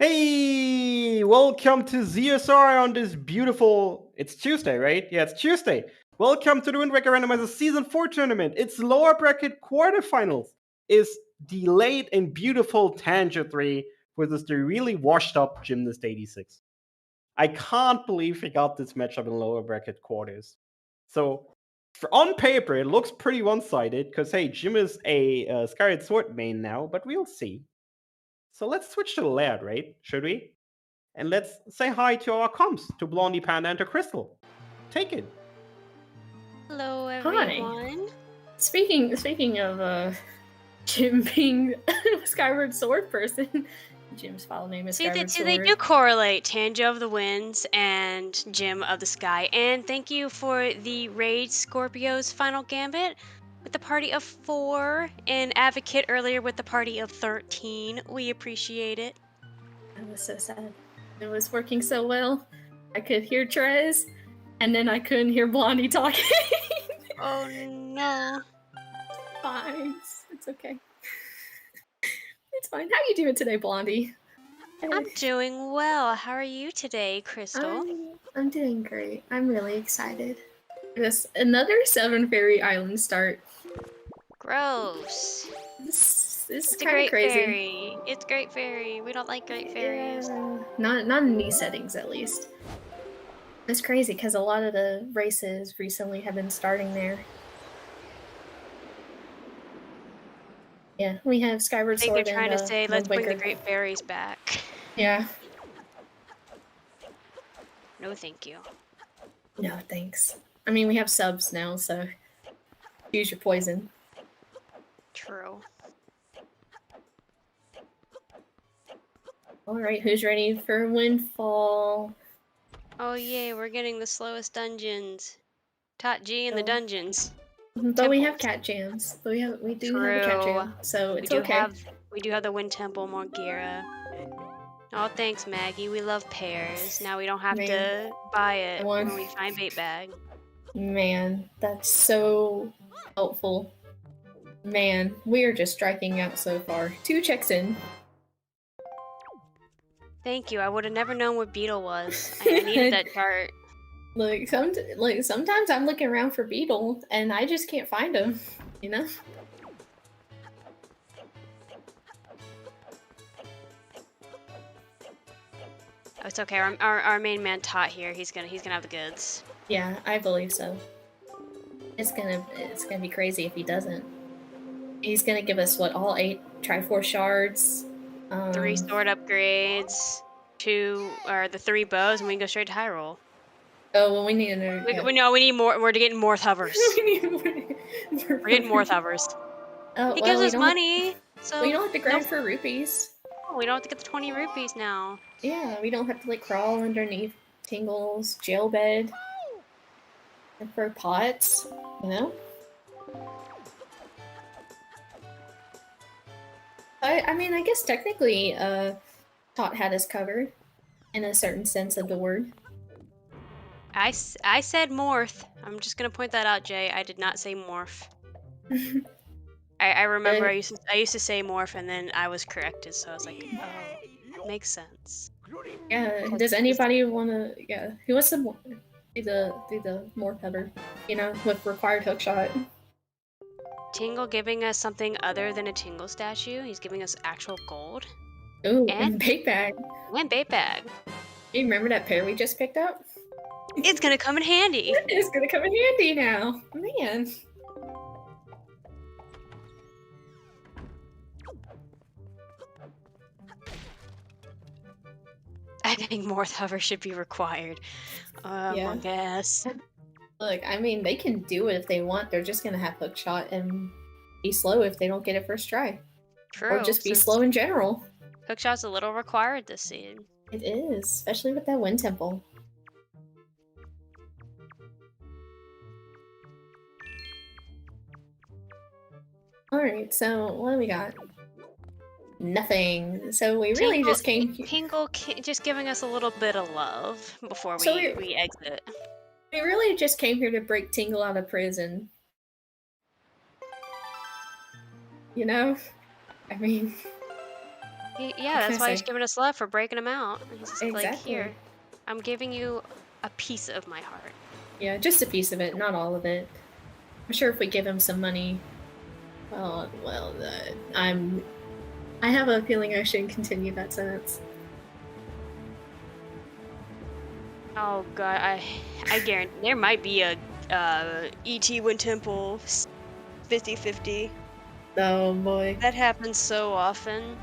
Hey, welcome to ZSR on this beautiful. It's Tuesday, right? Yeah, it's Tuesday. Welcome to the Wind Waker Randomizer Season 4 tournament. Its lower bracket quarterfinals is the late and beautiful tanjo3 versus the really washed up gymnast86. I can't believe we got this matchup in lower bracket quarters. So, on paper, it looks pretty one sided because, hey, Jim is a Scarlet Sword main now, but we'll see. So let's switch to the layout, right? Should we? And let's say hi to our comps, to Blondie, Panda, and to Crystal. Take it. Hello, Hi. everyone. Speaking of Jim being a Skyward Sword person, Jim's file name is Skyward Sword. They do correlate. Tanjo of the Winds and Jim of the Sky. And thank you for the Raid Scorpio's final gambit with the party of 4 and Advocate earlier with the party of 13. We appreciate it. That was so sad. It was working so well. I could hear Trez, and then I couldn't hear Blondie talking. Oh no. Fine. It's okay. It's fine. How you doing today, Blondie? I'm doing well. How are you today, Crystal? I'm doing great. I'm really excited. This another 7 Fairy Island start. Gross. It's a kind great of crazy. fairy. It's great fairy. We don't like great fairies. Yeah, not in these settings, at least. It's crazy because a lot of the races recently have been starting there. Yeah, we have Skyward Sword. I think they're trying and, to say, let's bring the great fairies back. Yeah. No, thank you. No, thanks. I mean, we have subs now, so use your poison. True. Alright, who's ready for Windfall? Oh yay, we're getting the slowest dungeons. Tot G in the dungeons. But we have cat jams. We do have a cat jam, so it's okay. We do have the Wind Temple Morgira. Oh, thanks, Maggie. We love pears. Now we don't have to buy it when we find bait bag. Man, that's so helpful. Man, we are just striking out so far. 2 checks in. Thank you. I would have never known what beetle was. I needed that chart. Sometimes I'm looking around for beetle and I just can't find him. You know. Oh, it's okay. Our main man Tot here. He's gonna have the goods. Yeah, I believe so. It's gonna be crazy if he doesn't. He's gonna give us what, all 8 Triforce shards, 3 sword upgrades, 2 or the 3 bows, and we can go straight to Hyrule. Oh well, we need another. We need more. We're getting more hovers. We're getting more hovers. Oh, he gives us money, so we don't have to grind for rupees. Oh, we don't have to get the 20 rupees now. Yeah, we don't have to like crawl underneath Tingle's jail bed and for pots, you know. I mean, I guess technically, Tot had us covered, in a certain sense of the word. I said morph. I'm just gonna point that out, Jay. I did not say morph. I remember I used to say morph, and then I was corrected, so I was like, oh, makes sense. Yeah. Does anybody wanna? Yeah. Who wants to do the morph cover? You know, with required hookshot. Tingle giving us something other than a Tingle statue. He's giving us actual gold. Ooh, and bait bag. And bait bag. You remember that pair we just picked up? It's gonna come in handy. It's gonna come in handy now, man. I think more hover should be required. I guess. Look, I mean, they can do it if they want. They're just gonna have hookshot and be slow if they don't get it first try. True. Or just be slow in general. Hookshot's a little required this season. It is, especially with that Wind Temple. Alright, so what do we got? Nothing. So we really just came... Tingle just giving us a little bit of love before we exit. We really just came here to break Tingle out of prison. You know? I mean... Yeah, What can that's I why he's say? giving us love for breaking him out. He's just like, Exactly. here, I'm giving you a piece of my heart. Yeah, just a piece of it, not all of it. I'm sure if we give him some money, I have a feeling I shouldn't continue that sentence. Oh god, I guarantee there might be a E.T. Wind Temple 50-50. Oh boy. That happens so often.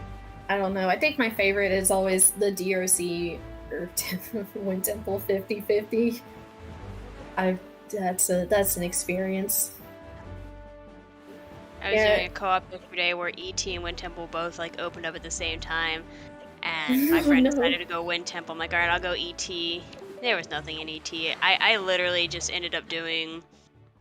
I don't know. I think my favorite is always the DRC or Wind Temple 50-50. That's an experience. I was doing a co-op yesterday where E.T. and Wind Temple both like opened up at the same time, and my friend decided to go Wind Temple. I'm like, all right, I'll go E.T. There was nothing in E.T. I literally just ended up doing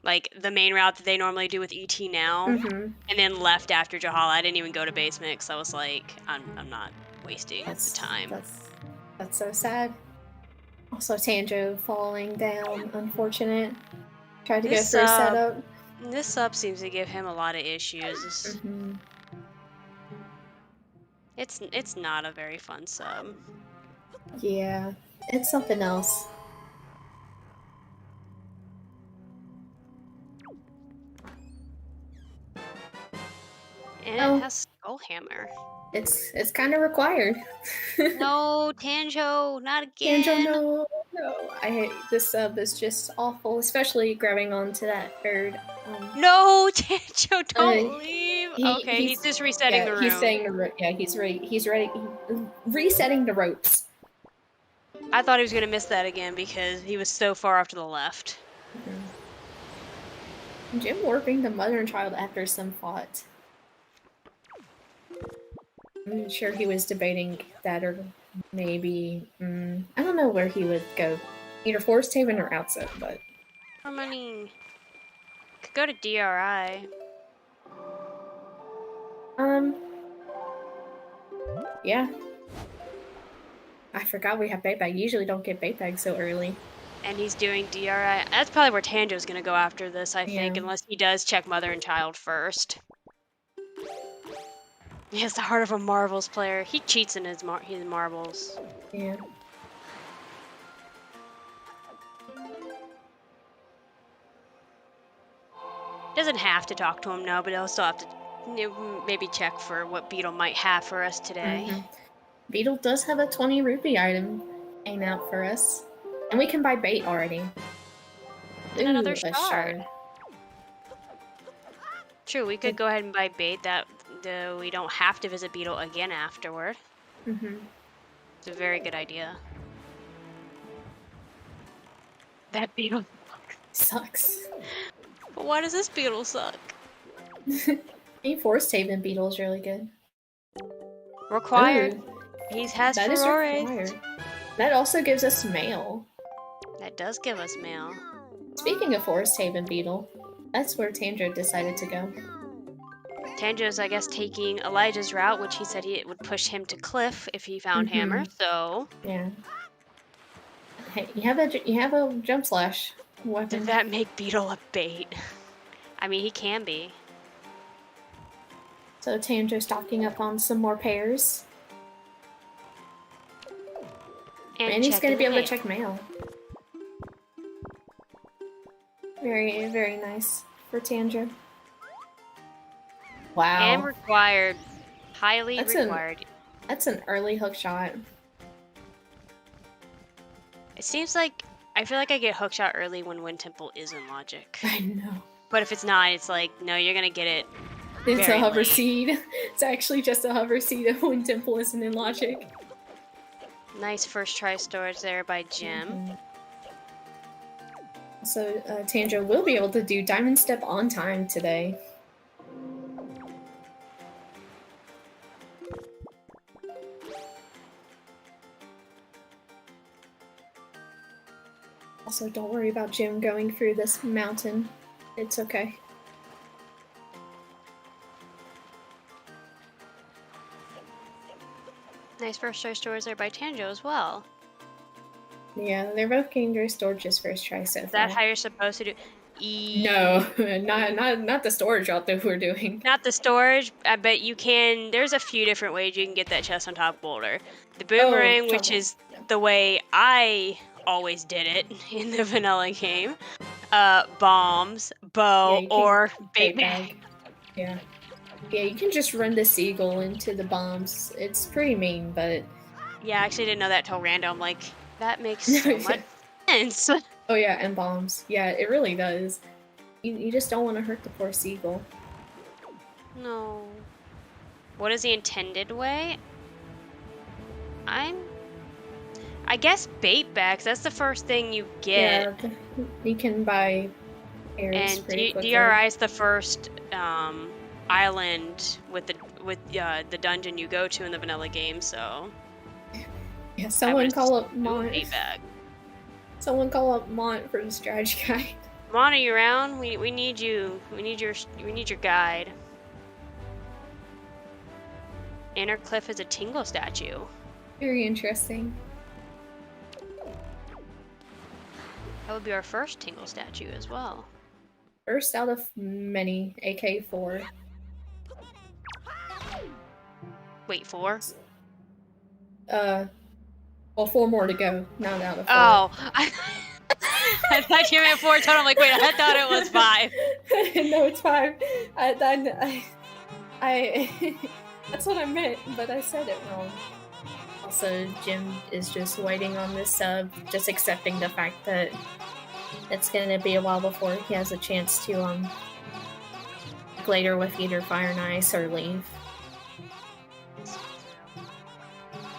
like the main route that they normally do with ET now, and then left after Jahala. I didn't even go to basement because I was like, I'm not wasting the time. That's so sad. Also, Tanjo falling down, unfortunate. Tried to go for a setup. This sub seems to give him a lot of issues. It's not a very fun sub. Yeah, it's something else. And it has Skullhammer. It's kind of required. No, Tanjo, not again. Tanjo, no. I hate this sub is just awful, especially grabbing onto that third. No, Tanjo, don't leave. He's just resetting the room. He's saying he's ready. He's ready. Resetting the ropes. I thought he was gonna miss that again because he was so far off to the left. Jim warping the mother and child after some fought. I'm sure he was debating that, or maybe I don't know where he would go, either Forest Haven or Outset, but for money. Could go to DRI. Yeah. I forgot we have bait bag. Usually don't get bait bag so early. And he's doing DRI. That's probably where Tanjo's gonna go after this, I think, unless he does check mother and child first. He has the heart of a marbles player. He cheats in his marbles. Yeah. Doesn't have to talk to him now, but he'll still have to maybe check for what Beetle might have for us today. Beetle does have a 20 rupee item hanging out for us. And we can buy bait already. And another shard. True, we could go ahead and buy bait that we don't have to visit Beetle again afterward. It's a very good idea. That Beetle sucks. But why does this Beetle suck? Any Forest Haven Beetle is really good. Required. He has that is required. That also gives us mail. That does give us mail. Speaking of Forest Haven Beetle, that's where Tanjo decided to go. Tanjo's, I guess, taking Elijah's route, which he said it would push him to cliff if he found Hammer. So yeah. Hey, you have a jump slash weapon. Did that make Beetle a bait? I mean, he can be. So Tanjo stocking up on some more pairs. And he's going to be able to check mail. Very, very nice for Tanjo. Wow. And required. Highly required. That's an early hook shot. It seems like, I feel like I get hook shot early when Wind Temple is in logic. I know. But if it's not, it's like, no, you're going to get it. It's a hover seed. It's actually just a hover seed if Wind Temple isn't in logic. Nice first try storage there by Jim. So Tanjo will be able to do Diamond Step on time today. Also, don't worry about Jim going through this mountain. It's okay. Nice first try storage there by Tanjo as well. Yeah, they're both getting their storages first try so far. Is that how you're supposed to do? No, not the storage route that we're doing. Not the storage, but you can. There's a few different ways you can get that chest on top of boulder. The Oh, boomerang, which trouble. is the way I always did it in the vanilla game. Bombs, bow, you or can't bait bag. bag. Yeah. Yeah, you can just run the seagull into the bombs. It's pretty mean, but... Yeah, I actually didn't know that till random. Like, that makes so much sense. Oh yeah, and bombs. Yeah, it really does. You just don't want to hurt the poor seagull. No. What is the intended way? I guess bait bags. That's the first thing you get. Yeah, you can buy airs And pretty quickly. DRI is the first island with the dungeon you go to in the vanilla game. So Yeah, someone call up Mont. Bait bag. Someone call up Mont for the strategy guide. Mon, are you around? We need you. We need your guide. Inner Cliff is a Tingle statue. Very interesting. That would be our first Tingle statue as well. First out of many, AK4. Wait, 4? Well, 4 more to go. Not out of 4. Oh, I thought you meant 4 total. I'm like, wait, I thought it was 5. No, it's 5. I that's what I meant, but I said it wrong. Also, Jim is just waiting on this sub, just accepting the fact that it's gonna be a while before he has a chance to later with either Fire and Ice or leave.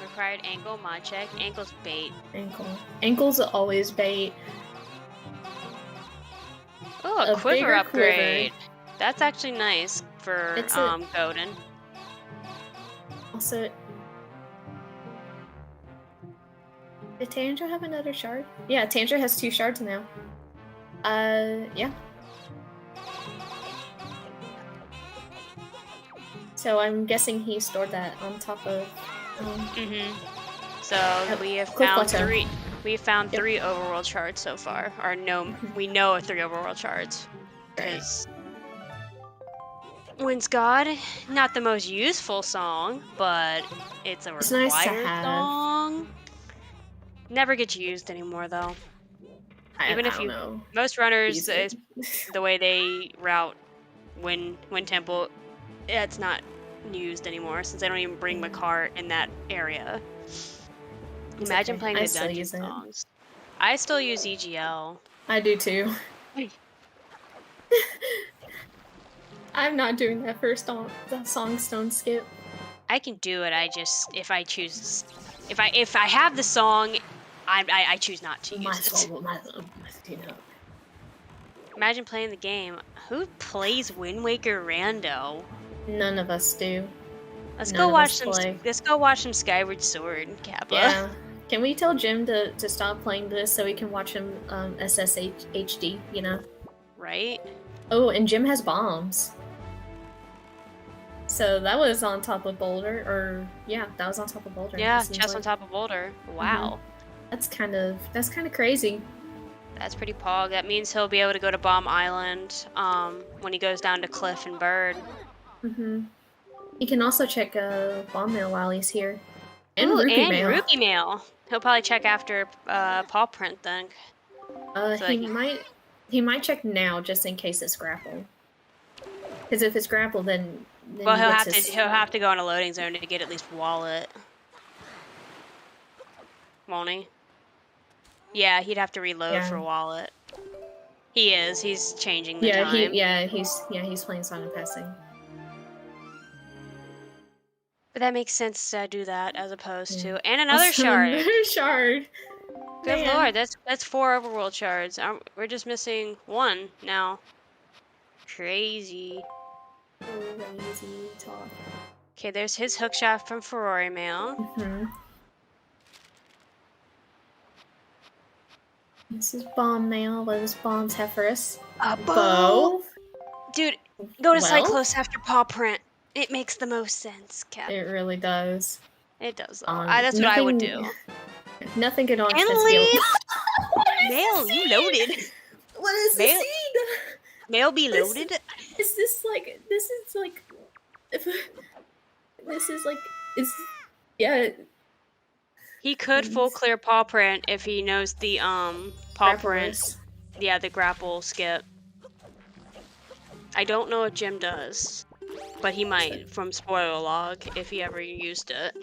Required ankle, mod check. Ankle's bait. Ankle's always bait. Oh, a quiver bigger upgrade. quiver. That's actually nice for It's Godin. Also, did Tanjo have another shard? Yeah, Tanjo has 2 shards now. Yeah. So I'm guessing he stored that on top of. So we have Cliff found Plateau. 3. We have found 3 overworld shards so far. Or no, we know of 3 overworld shards. Because Wind's God, not the most useful song, but it's a It's required nice to have. song. Never gets used anymore though. I Even if don't you, know. most runners, Use it. the way they route Wind Temple, it's not used anymore since they don't even bring the cart in that area. Imagine okay. playing I the still dungeon use it. songs. I still use EGL. I do too. I'm not doing that first the song stone skip. I can do it. I just if I have the song, I choose not to use it. You know. Imagine playing the game. Who plays Wind Waker Rando? None of us do. Let's None go of watch us some. play. Let's go watch some Skyward Sword, Kappa. Yeah. Can we tell Jim to stop playing this so we can watch him SSH HD, you know? Right? Oh, and Jim has bombs. So that was on top of Boulder, or yeah, that was on top of Boulder. Yeah, it seems chest on like. top of Boulder. Wow. That's kind of crazy. That's pretty pog. That means he'll be able to go to Bomb Island when he goes down to Cliff and Bird. He can also check bomb mail while he's here. And Ooh, rupee and mail. Rupee Mail. He'll probably check after paw print then. So He might check now just in case it's grapple. Because if it's grapple, then Well, he gets he'll have to go on a loading zone to get at least wallet. Won't he? Yeah, he'd have to reload for wallet. He is. He's changing the time. He's playing Sonic Passing. But that makes sense to do that as opposed to and another shard. Another shard. Good Man. lord, that's 4 overworld shards. We're just missing 1 now. Crazy. Crazy talk. Okay, there's his hookshot from Ferrari Mail. This is bomb mail. What does bombs have for us? A bow. Dude, go to Well? Cyclos after paw print. It makes the most sense, Cap. It really does. It does. That's what I would do. Nothing can on And this leave. deal. Mail, you loaded. What is Mail. the seed? They'll be loaded. Is this like? This is like. This is like. Is yeah. He could full clear paw print if he knows the paw print. Grapplers. Yeah, the grapple skip. I don't know what Jim does, but he might from spoiler log if he ever used it.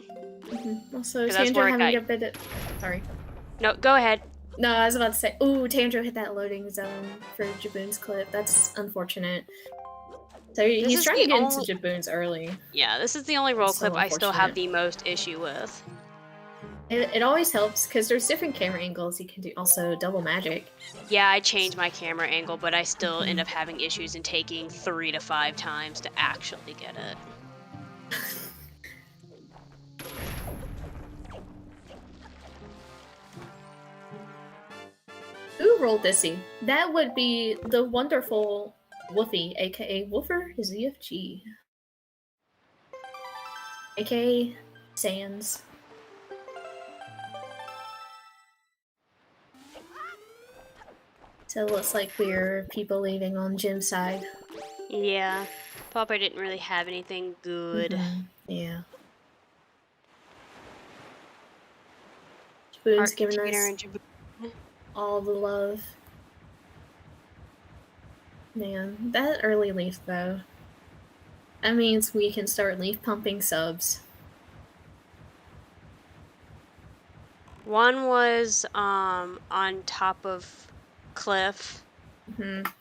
Also, 'Cause that's Tanjo where it having got- a bit of... Sorry. No, go ahead. No, I was about to say, ooh, Tanjo hit that loading zone for Jaboon's clip. That's unfortunate. So he's trying to get into Jaboon's early. Yeah, this is the only roll That's so clip I still have unfortunate. the most issue with. It always helps, because there's different camera angles you can do. Also, double magic. Yeah, I changed my camera angle, but I still end up having issues and taking 3 to 5 times to actually get it. Who rolled Dissy? That would be the wonderful Woofy, aka Woofer ZFG. Aka Sans. So it looks like we're people leaving on Jim's side. Yeah, Popeye didn't really have anything good. Yeah. Spoon's giving Arcanator us and all the love. Man, that early leaf though. That means we can start leaf pumping subs. One was on top of Cliff,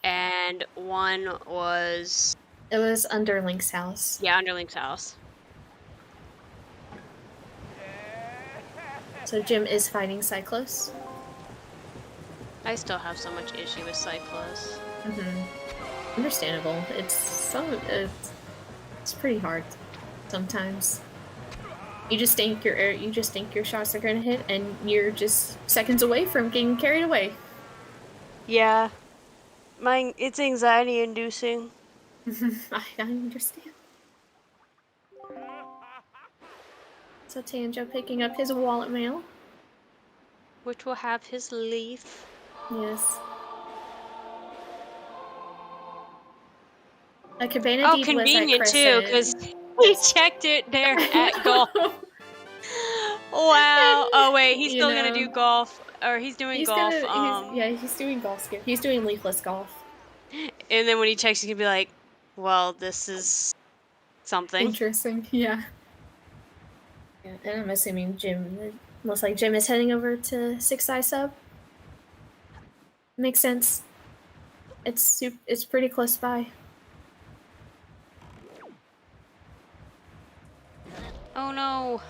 and one was... It was under Link's house. Yeah, under Link's house. So Jim is fighting Cyclos. I still have so much issue with Cyclos. Understandable. It's pretty hard sometimes. You just think your shots are gonna hit, and you're just seconds away from getting carried away. Yeah, it's anxiety inducing. I understand. So Tanjo picking up his wallet mail. Which will have his leaf. Yes. A Cabana Deed convenient was at too, Crescent. because he checked it there at golf. Wow. Oh wait, he's still gonna do golf, or he's doing golf. He's doing golf skip. He's doing leafless golf. And then when he checks, he can be like, "Well, this is something." Interesting. Yeah. And I'm assuming Jim. Looks like Jim is heading over to 6 Eye Sub. Makes sense. It's pretty close by. Oh no.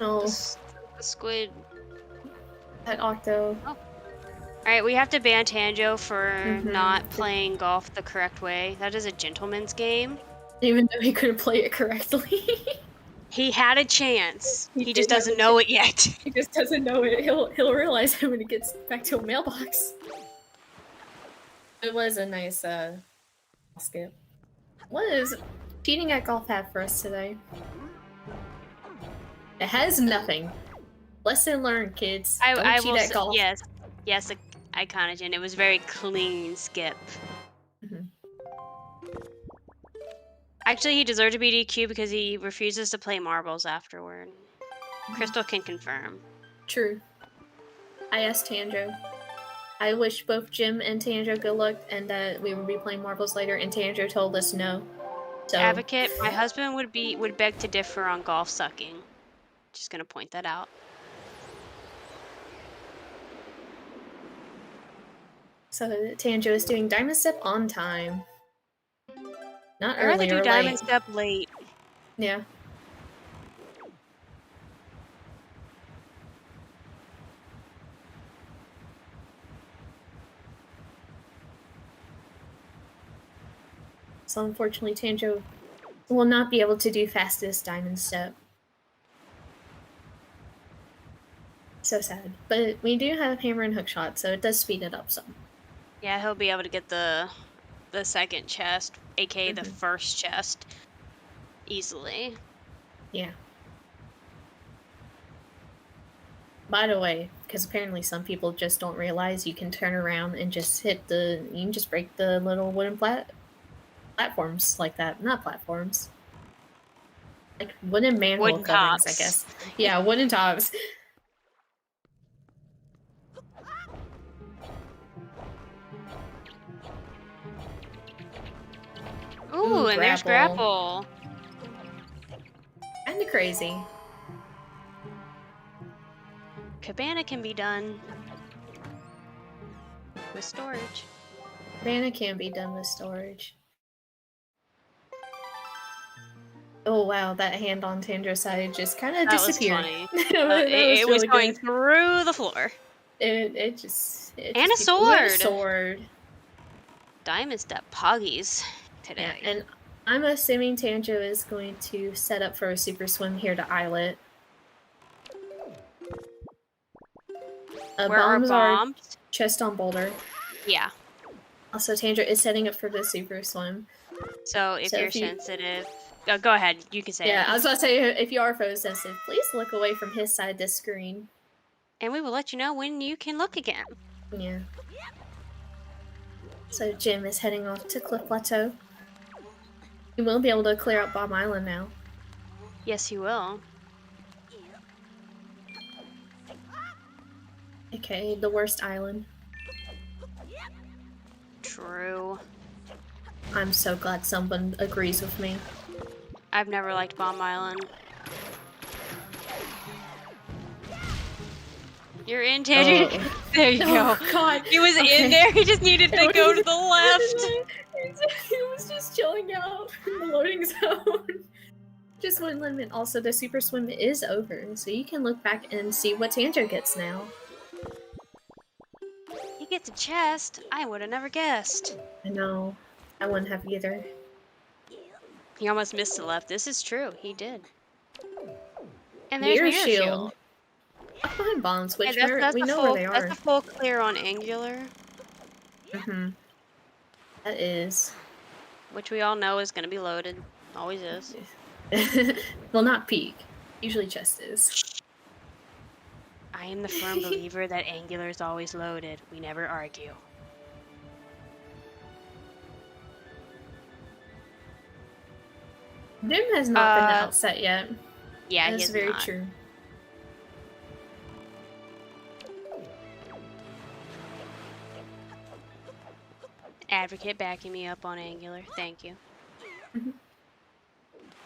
Oh. The squid. That Octo. Oh. Alright, we have to ban Tanjo for not playing golf the correct way. That is a gentleman's game. Even though he couldn't play it correctly. He had a chance. He just doesn't know it yet. He just doesn't know it. He'll realize it when he gets back to a mailbox. It was a nice skip. What is cheating at golf have for us today? It has nothing. Lesson learned, kids. Don't cheat at golf. Yes, Iconogen. It was very clean skip. Actually, he deserved to be DQ because he refuses to play marbles afterward. Crystal can confirm. True. I asked Tanjo. I wish both Jim and Tanjo good luck, and that we would be playing marbles later, and Tanjo told us no. So. Advocate, my husband would beg to differ on golf sucking. Just gonna point that out. So Tanjo is doing Diamond Step on time. Not I'd rather early do or Diamond late. Step late. Yeah. So unfortunately, Tanjo will not be able to do fastest Diamond Step. So sad. But we do have Hammer and Hookshot, so it does speed it up some. Yeah, he'll be able to get the second chest, aka the first chest, easily. Yeah. By the way, because apparently some people just don't realize you can turn around and just you can just break the little wooden platforms like that. Not platforms. Like wooden manhole Wooden coverings, I tops. guess. Yeah, wooden tops. Ooh, and there's grapple. Kinda crazy. Cabana can be done with storage. Cabana can be done with storage. Oh wow, that hand on Tanjo's side just kind of disappeared. That was funny. It was going through the floor. It just And a And a sword. sword. Diamond step poggies today. Yeah, and I'm assuming Tanjo is going to set up for a super swim here to Islet. Where are bombs? Chest on boulder. Yeah. Also, Tanjo is setting up for the super swim. So if you're sensitive, go ahead. You can say it. Yeah, I was about to say, if you are photosensitive, please look away from his side of the screen. And we will let you know when you can look again. Yeah. So Jim is heading off to Cliff Plateau. You will be able to clear out Bomb Island now. Yes, you will. Okay, the worst island. True. I'm so glad someone agrees with me. I've never liked Bomb Island. You're in, Tanjo. Oh. There you go. God. He was in there. He just needed to go to the left. He was just chilling out in the loading zone. Just wouldn't let him in. Also, the super swim is over, so you can look back and see what Tanjo gets now. He gets a chest. I would have never guessed. I know. I wouldn't have either. He almost missed the left. This is true. He did. And there's Mirror Mirror Shield. Behind bombs, which that's we know full, where they are. That's a full clear on Angular. Mm-hmm. That is. Which we all know is going to be loaded. Always is. Well, not peak. Usually chest is. I am the firm believer that Angular is always loaded. We never argue. Doom has not been outset yet. Yeah, that's very true. Advocate backing me up on Angular. Thank you.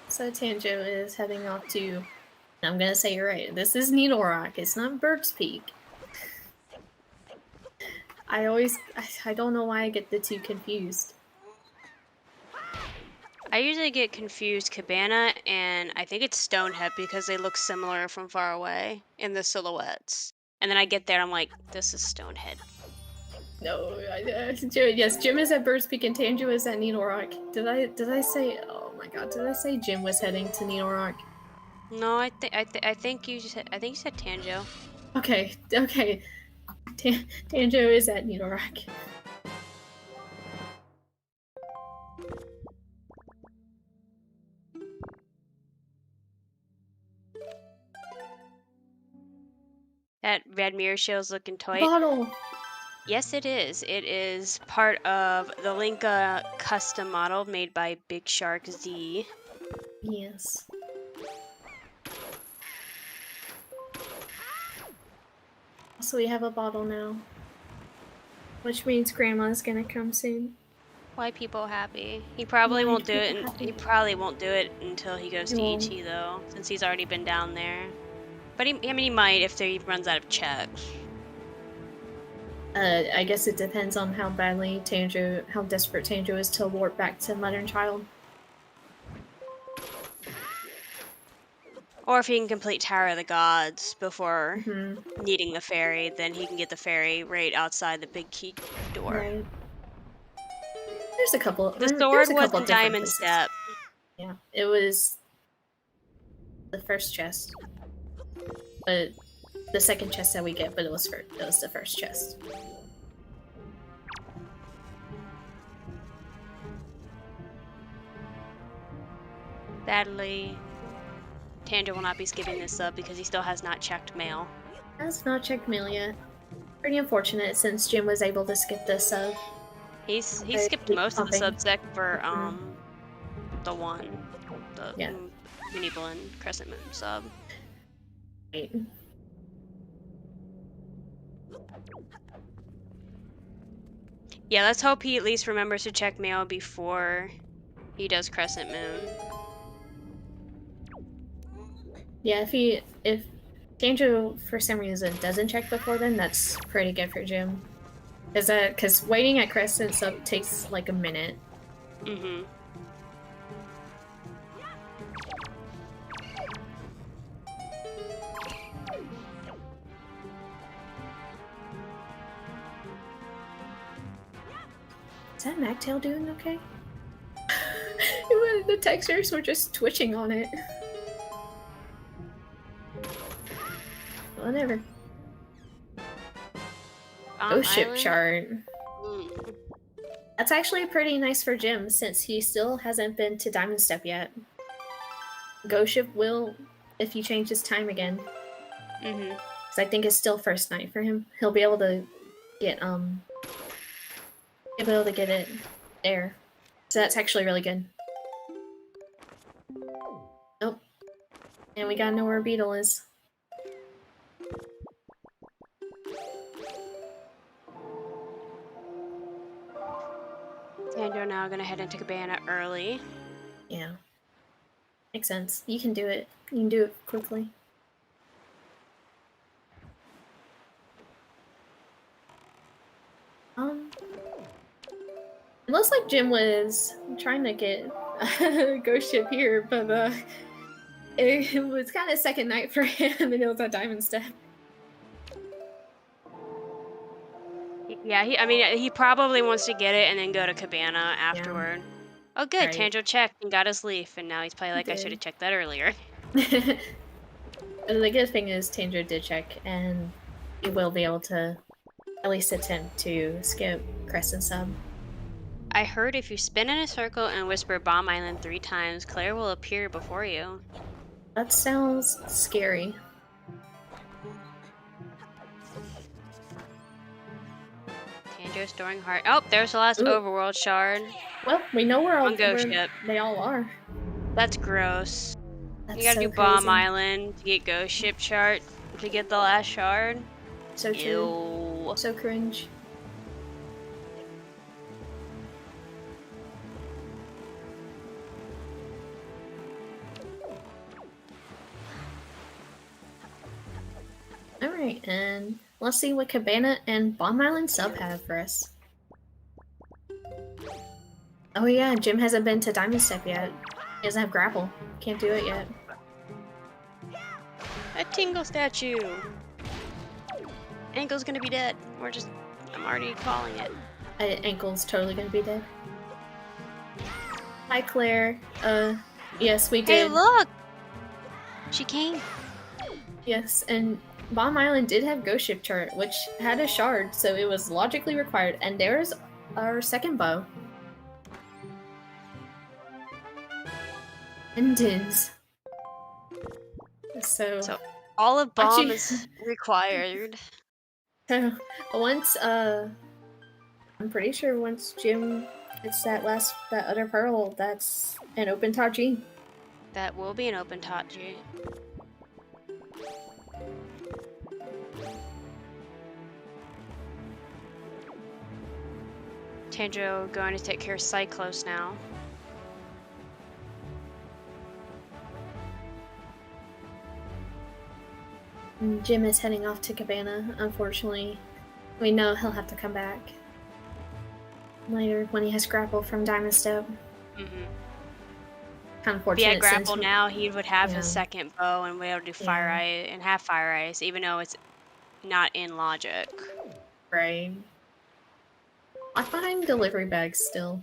So Tanjo is heading off to, I'm gonna say you're right, this is Needle Rock, it's not Burke's Peak. I don't know why I get the two confused. I usually get confused Cabana and I think it's Stonehead because they look similar from far away in the silhouettes. And then I get there, I'm like, this is Stonehead. No, yes, Jim is at Bird's Peak and Tanjo is at Needle Rock. Did I say? Oh my God! Did I say Jim was heading to Needle Rock? No, I think you said Tanjo. Okay. Tanjo is at Needle Rock. That red mirror shield's looking tight. Bottle. Yes, it is. It is part of the Linka custom model made by Big Shark Z. Yes. So we have a bottle now. Which means Grandma's gonna come soon. Why people happy? He probably won't do it. He probably won't do it until he goes to ET though, since he's already been down there. But he might if he runs out of checks. I guess it depends on how desperate Tanjo is to warp back to Modern Child. Or if he can complete Tower of the Gods before needing the ferry, then he can get the ferry right outside the big key door. Right. There's a couple. The sword was the diamond step. Yeah, it was the first chest, but the second chest that we get, but it was the first chest. Sadly, Tanjo will not be skipping this sub because he still has not checked mail. Has not checked mail yet. Pretty unfortunate since Jim was able to skip this sub. He skipped most of the subsec for the mini blend crescent moon sub. Right. Yeah, let's hope he at least remembers to check mail before he does crescent moon. Yeah, if Tanjo for some reason doesn't check before then, that's pretty good for Jim. Because waiting at crescent sub takes like a minute. Mm-hmm. Is that Magtail doing okay? The textures were just twitching on it. Whatever. Ghost ship chart. That's actually pretty nice for Jim since he still hasn't been to Diamond Step yet. Ghost ship will if he changes time again. Mm-hmm. Because I think it's still first night for him. He'll be able to get it there. So that's actually really good. Nope. And we gotta know where Beetle is. Tanjo now gonna head into Cabana early. Yeah. Makes sense. You can do it. You can do it quickly. It looks like Jim was trying to get a ghost ship here, but it was kind of second night for him, and it was at Diamond Step. Yeah, he probably wants to get it and then go to Cabana afterward. Yeah. Oh, good. Right. Tanjo checked and got his leaf, and now he's probably like, I should have checked that earlier. The good thing is Tanjo did check, and he will be able to at least attempt to skip Crescent Sub. I heard if you spin in a circle and whisper Bomb Island 3 times, Claire will appear before you. That sounds scary. Tanjo storing heart. Oh, there's the last overworld shard. Well, we know where all they all are. That's gross. That's you gotta do crazy. Bomb Island to get Ghost Ship chart to get the last shard. So true. So cringe. Alright, and let's see what Cabana and Bomb Island sub have for us. Oh yeah, Jim hasn't been to Diamond Step yet. He doesn't have grapple. Can't do it yet. A Tingle statue! Ankle's gonna be dead. I'm already calling it. Ankle's totally gonna be dead. Hi Claire. Yes we did. Hey look! She came. Yes, and Bomb Island did have Ghost Ship chart, which had a shard, so it was logically required. And there's our second bow. Endings. So all of Bomb is required. So once I'm pretty sure once Jim gets that other pearl, that's an open Taji. That will be an open Taji. Tanjo going to take care of Cyclos now. Jim is heading off to Cabana, unfortunately. We know he'll have to come back later when he has grapple from Diamond Step. Mm-hmm. Unfortunate. If he had grapple now, he would have his second bow and be able to do Fire Eye and have Fire Ice, even though it's not in logic. Right. I'm behind delivery bags still.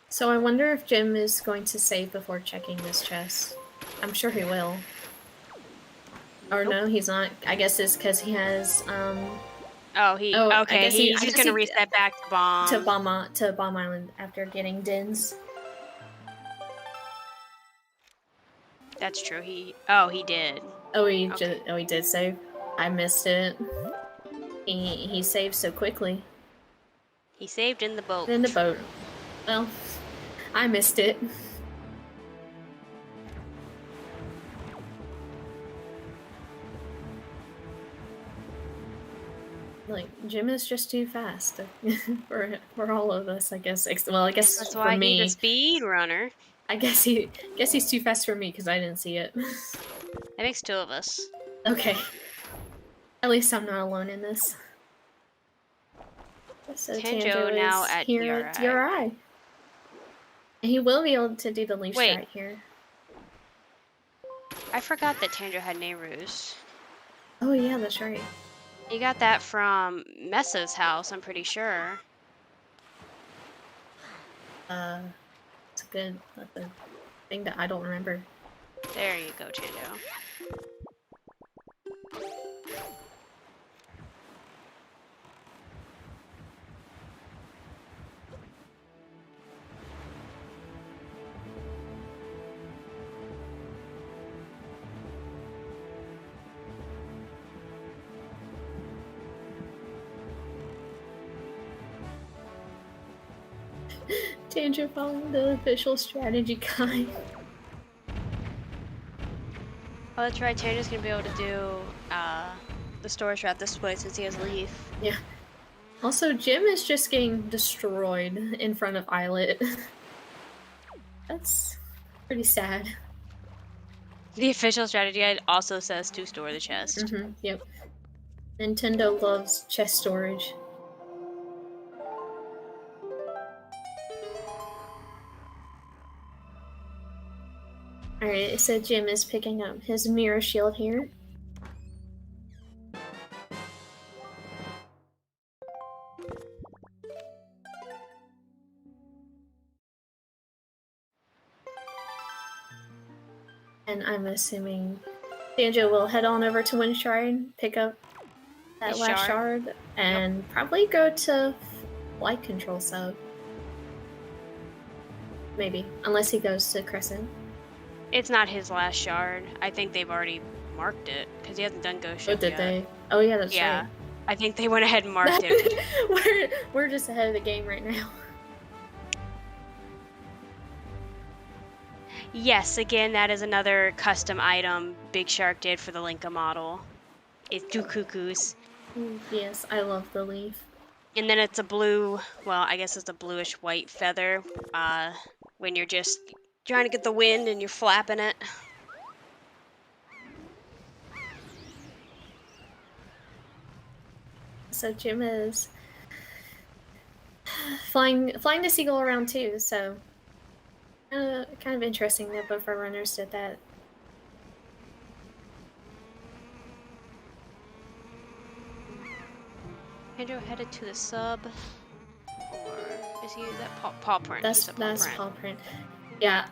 So I wonder if Jim is going to save before checking this chest. I'm sure he will. Or no, he's not. I guess it's because he has Oh, I okay. guess He's I just guess gonna reset back to bomb. to Bomb Island after getting dins. That's true. He did. Oh, he Okay. did save. I missed it. He saved so quickly. He saved in the boat. In the boat. Well, I missed it. Like, Jim is just too fast for all of us, I guess. Well, I guess That's for why me, he's a speed runner. I guess he's too fast for me because I didn't see it. That makes two of us. Okay. At least I'm not alone in this. So Tanjo now at here at DRI. And he will be able to do the leaf strat here. I forgot that Tanjo had Nehru's. Oh yeah, that's right. He got that from Messa's house, I'm pretty sure. It's that's a thing that I don't remember. There you go, Tanjo. Tanjo following the official strategy guide. Oh, that's right. Tanjo's gonna be able to do the storage route this way since he has Leaf. Yeah. Also, Jim is just getting destroyed in front of Islet. That's pretty sad. The official strategy guide also says to store the chest. Yep. Nintendo loves chest storage. Alright, so Jim is picking up his mirror shield here. And I'm assuming Tanjo will head on over to Wind Shrine, pick up that last shard, and probably go to Flight Control sub. Maybe, unless he goes to Crescent. It's not his last shard. I think they've already marked it because he hasn't done Ghost Ship yet. Did they? Oh yeah, that's right. I think they went ahead and marked it. We're just ahead of the game right now. Yes, again, that is another custom item Big Shark did for the Linka model. It's two cuckoos. Yes, I love the leaf. And then it's a blue, well, I guess it's a bluish white feather when you're just trying to get the wind and you're flapping it. So Jim is flying the seagull around too, so kind of interesting that both our runners did that. Andrew headed to the sub, or is he that paw print? That's paw print. Yeah.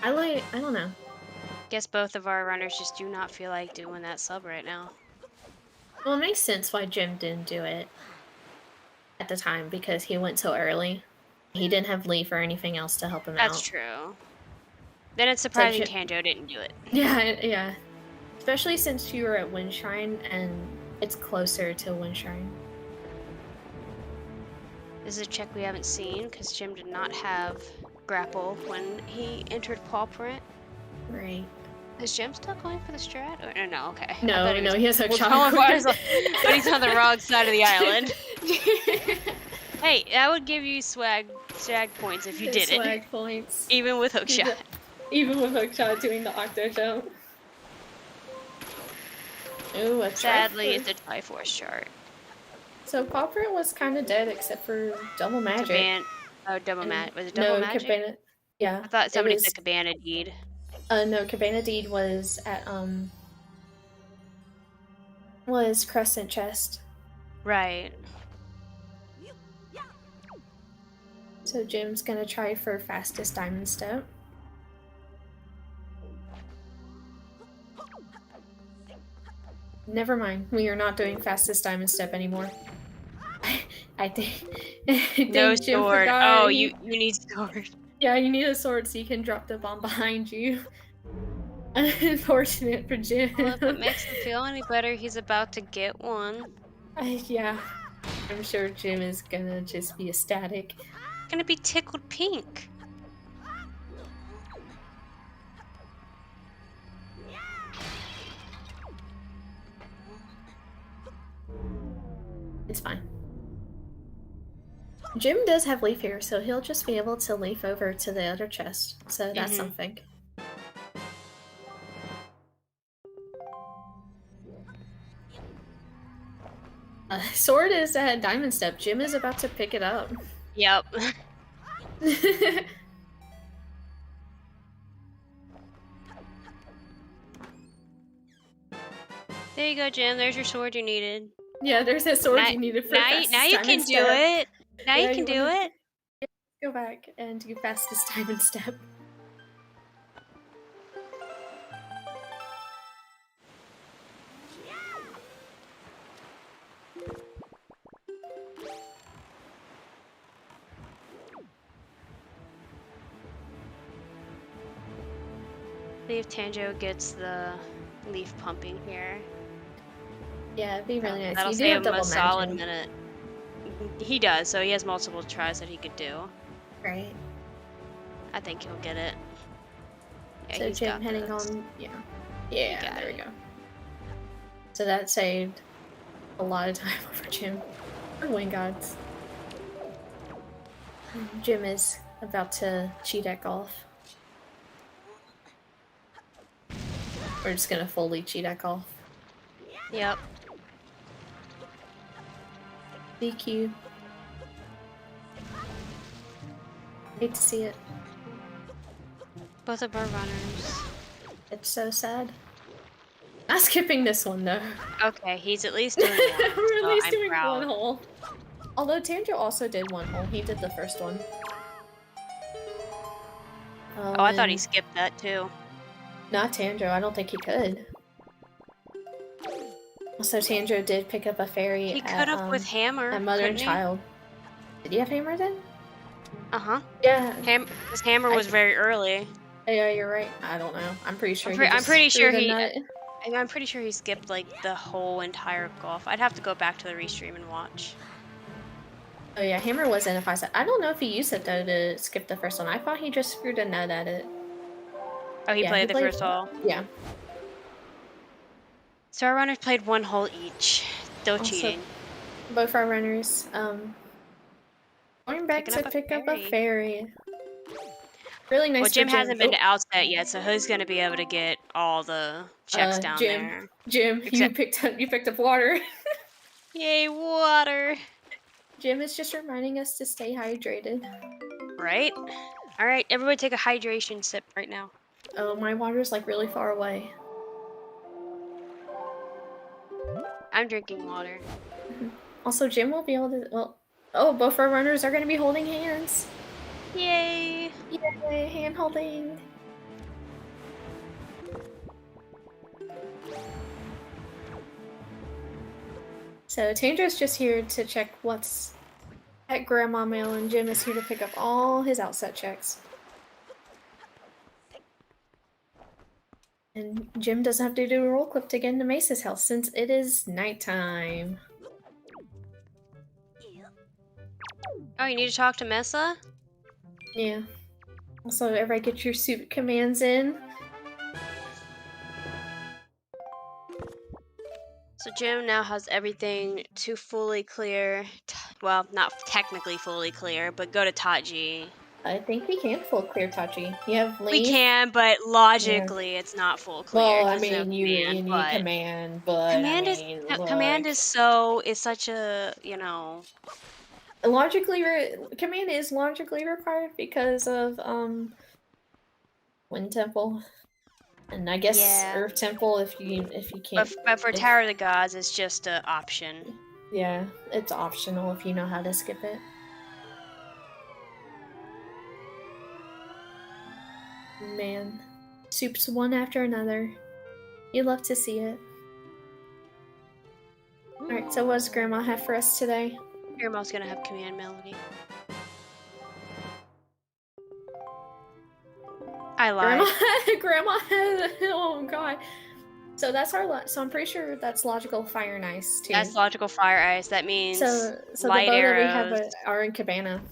I don't know. Guess both of our runners just do not feel like doing that sub right now. Well, it makes sense why Jim didn't do it at the time, because he went so early. He didn't have Leaf or anything else to help him out. That's true. Then it's surprising Tanjo didn't do it. Yeah. Especially since you were at Wind Shrine, and it's closer to Wind Shrine. This is a check we haven't seen, because Jim did not have grapple when he entered paw print. Right. Is Jim still going for the strat? Or, no, okay. No, he has hook shot. But he's on the wrong side of the island. Hey, that would give you swag points if you did it. Swag points. Even with hook shot. Even with hook shot doing the octo jump. Ooh, Sadly, it's a Triforce chart. So Popper was kind of dead except for double magic. Double magic. Was it double magic? Cabana, yeah. I thought somebody said Cabana Deed. No, Cabana Deed was at was Crescent Chest. Right. So Jim's gonna try for fastest diamond step. Never mind. We are not doing fastest diamond step anymore. I think. No Jim sword. forgot. Oh, you need sword. Yeah, you need a sword so you can drop the bomb behind you. Unfortunate for Jim. Well, if it makes him feel any better, he's about to get one. Yeah. I'm sure Jim is gonna just be ecstatic. Gonna be tickled pink. It's fine. Jim does have leaf here, so he'll just be able to leaf over to the other chest. So that's something. Sword is at diamond step. Jim is about to pick it up. Yep. There you go, Jim. There's your sword you needed. Yeah, there's that sword you needed for fastest now you diamond can step. do it. Now Yeah, you can do it. Go back and do fastest diamond step. See if Tanjo gets the leaf pumping here. Yeah, it'd be really nice. That'll You do save have him double a solid magic. minute. He does, so he has multiple tries that he could do. Right. I think he'll get it. Yeah, So he's Jim got heading this. on. Yeah, got there it. we go. So that saved a lot of time over Jim. For Wind Gods. Jim is about to cheat at golf. We're just gonna fully cheat at golf. Yep. DQ. Hate to see it. Both of our runners. It's so sad. Not skipping this one though. Okay, he's at least doing one. We're at so least I'm doing proud. one hole. Although Tanjo also did one hole. He did the first one. Oh, I thought he and skipped that too. Not Tanjo. I don't think he could. Also, Tanjo did pick up a fairy He at, could have with hammer. at Mother and couldn't he? Child. Did he have hammer then? Uh-huh. Yeah. His hammer was very early. Yeah, you're right. I don't know. I'm pretty sure I'm pretty sure he. nut. I'm pretty sure he skipped like the whole entire golf. I'd have to go back to the restream and watch. Oh yeah, hammer was in if I said. I don't know if he used it though to skip the first one. I thought he just screwed a nut at it. Oh, he played the first hole. Yeah. So our runners played one hole each. Still Also, cheating. Both our runners. Going back Picking to up a pick up a fairy. fairy. Really nice. Well, Jim for hasn't been to outset yet, so he's gonna be able to get all the checks down there. Jim, you picked up water. Yay, water! Jim is just reminding us to stay hydrated. Right? All right, everybody take a hydration sip right now. Oh, my water's like really far away. I'm drinking water. Also, Jim will be able to. Well, oh, both our runners are going to be holding hands. Yay! Yay, hand holding. So Tandra's just here to check what's at Grandma Mail, and Jim is here to pick up all his outset checks. And Jim doesn't have to do a roll clip to get into Mace's house since it is nighttime. Oh, you need to talk to Mesa? Yeah. Also, everybody get your suit commands in. So Jim now has everything to fully clear. Well, not technically fully clear, but go to Taji. I think we can full clear Tachi. You have leaf. We can, but logically, it's not full clear. Well, I 'cause no mean, you need command, but command is such a, you know. Logically, command is logically required because of Wind Temple, and I guess Earth Temple if you can't. But for Tower of the Gods, it's just an option. Yeah, it's optional if you know how to skip it. Man, soups one after another. You love to see it. Alright, so what does Grandma have for us today? Grandma's gonna have command melody. I lied. Grandma had, oh god. So that's so I'm pretty sure that's logical fire and ice too. That's logical fire ice. That means So the light bow arrows. that we have are in Cabana.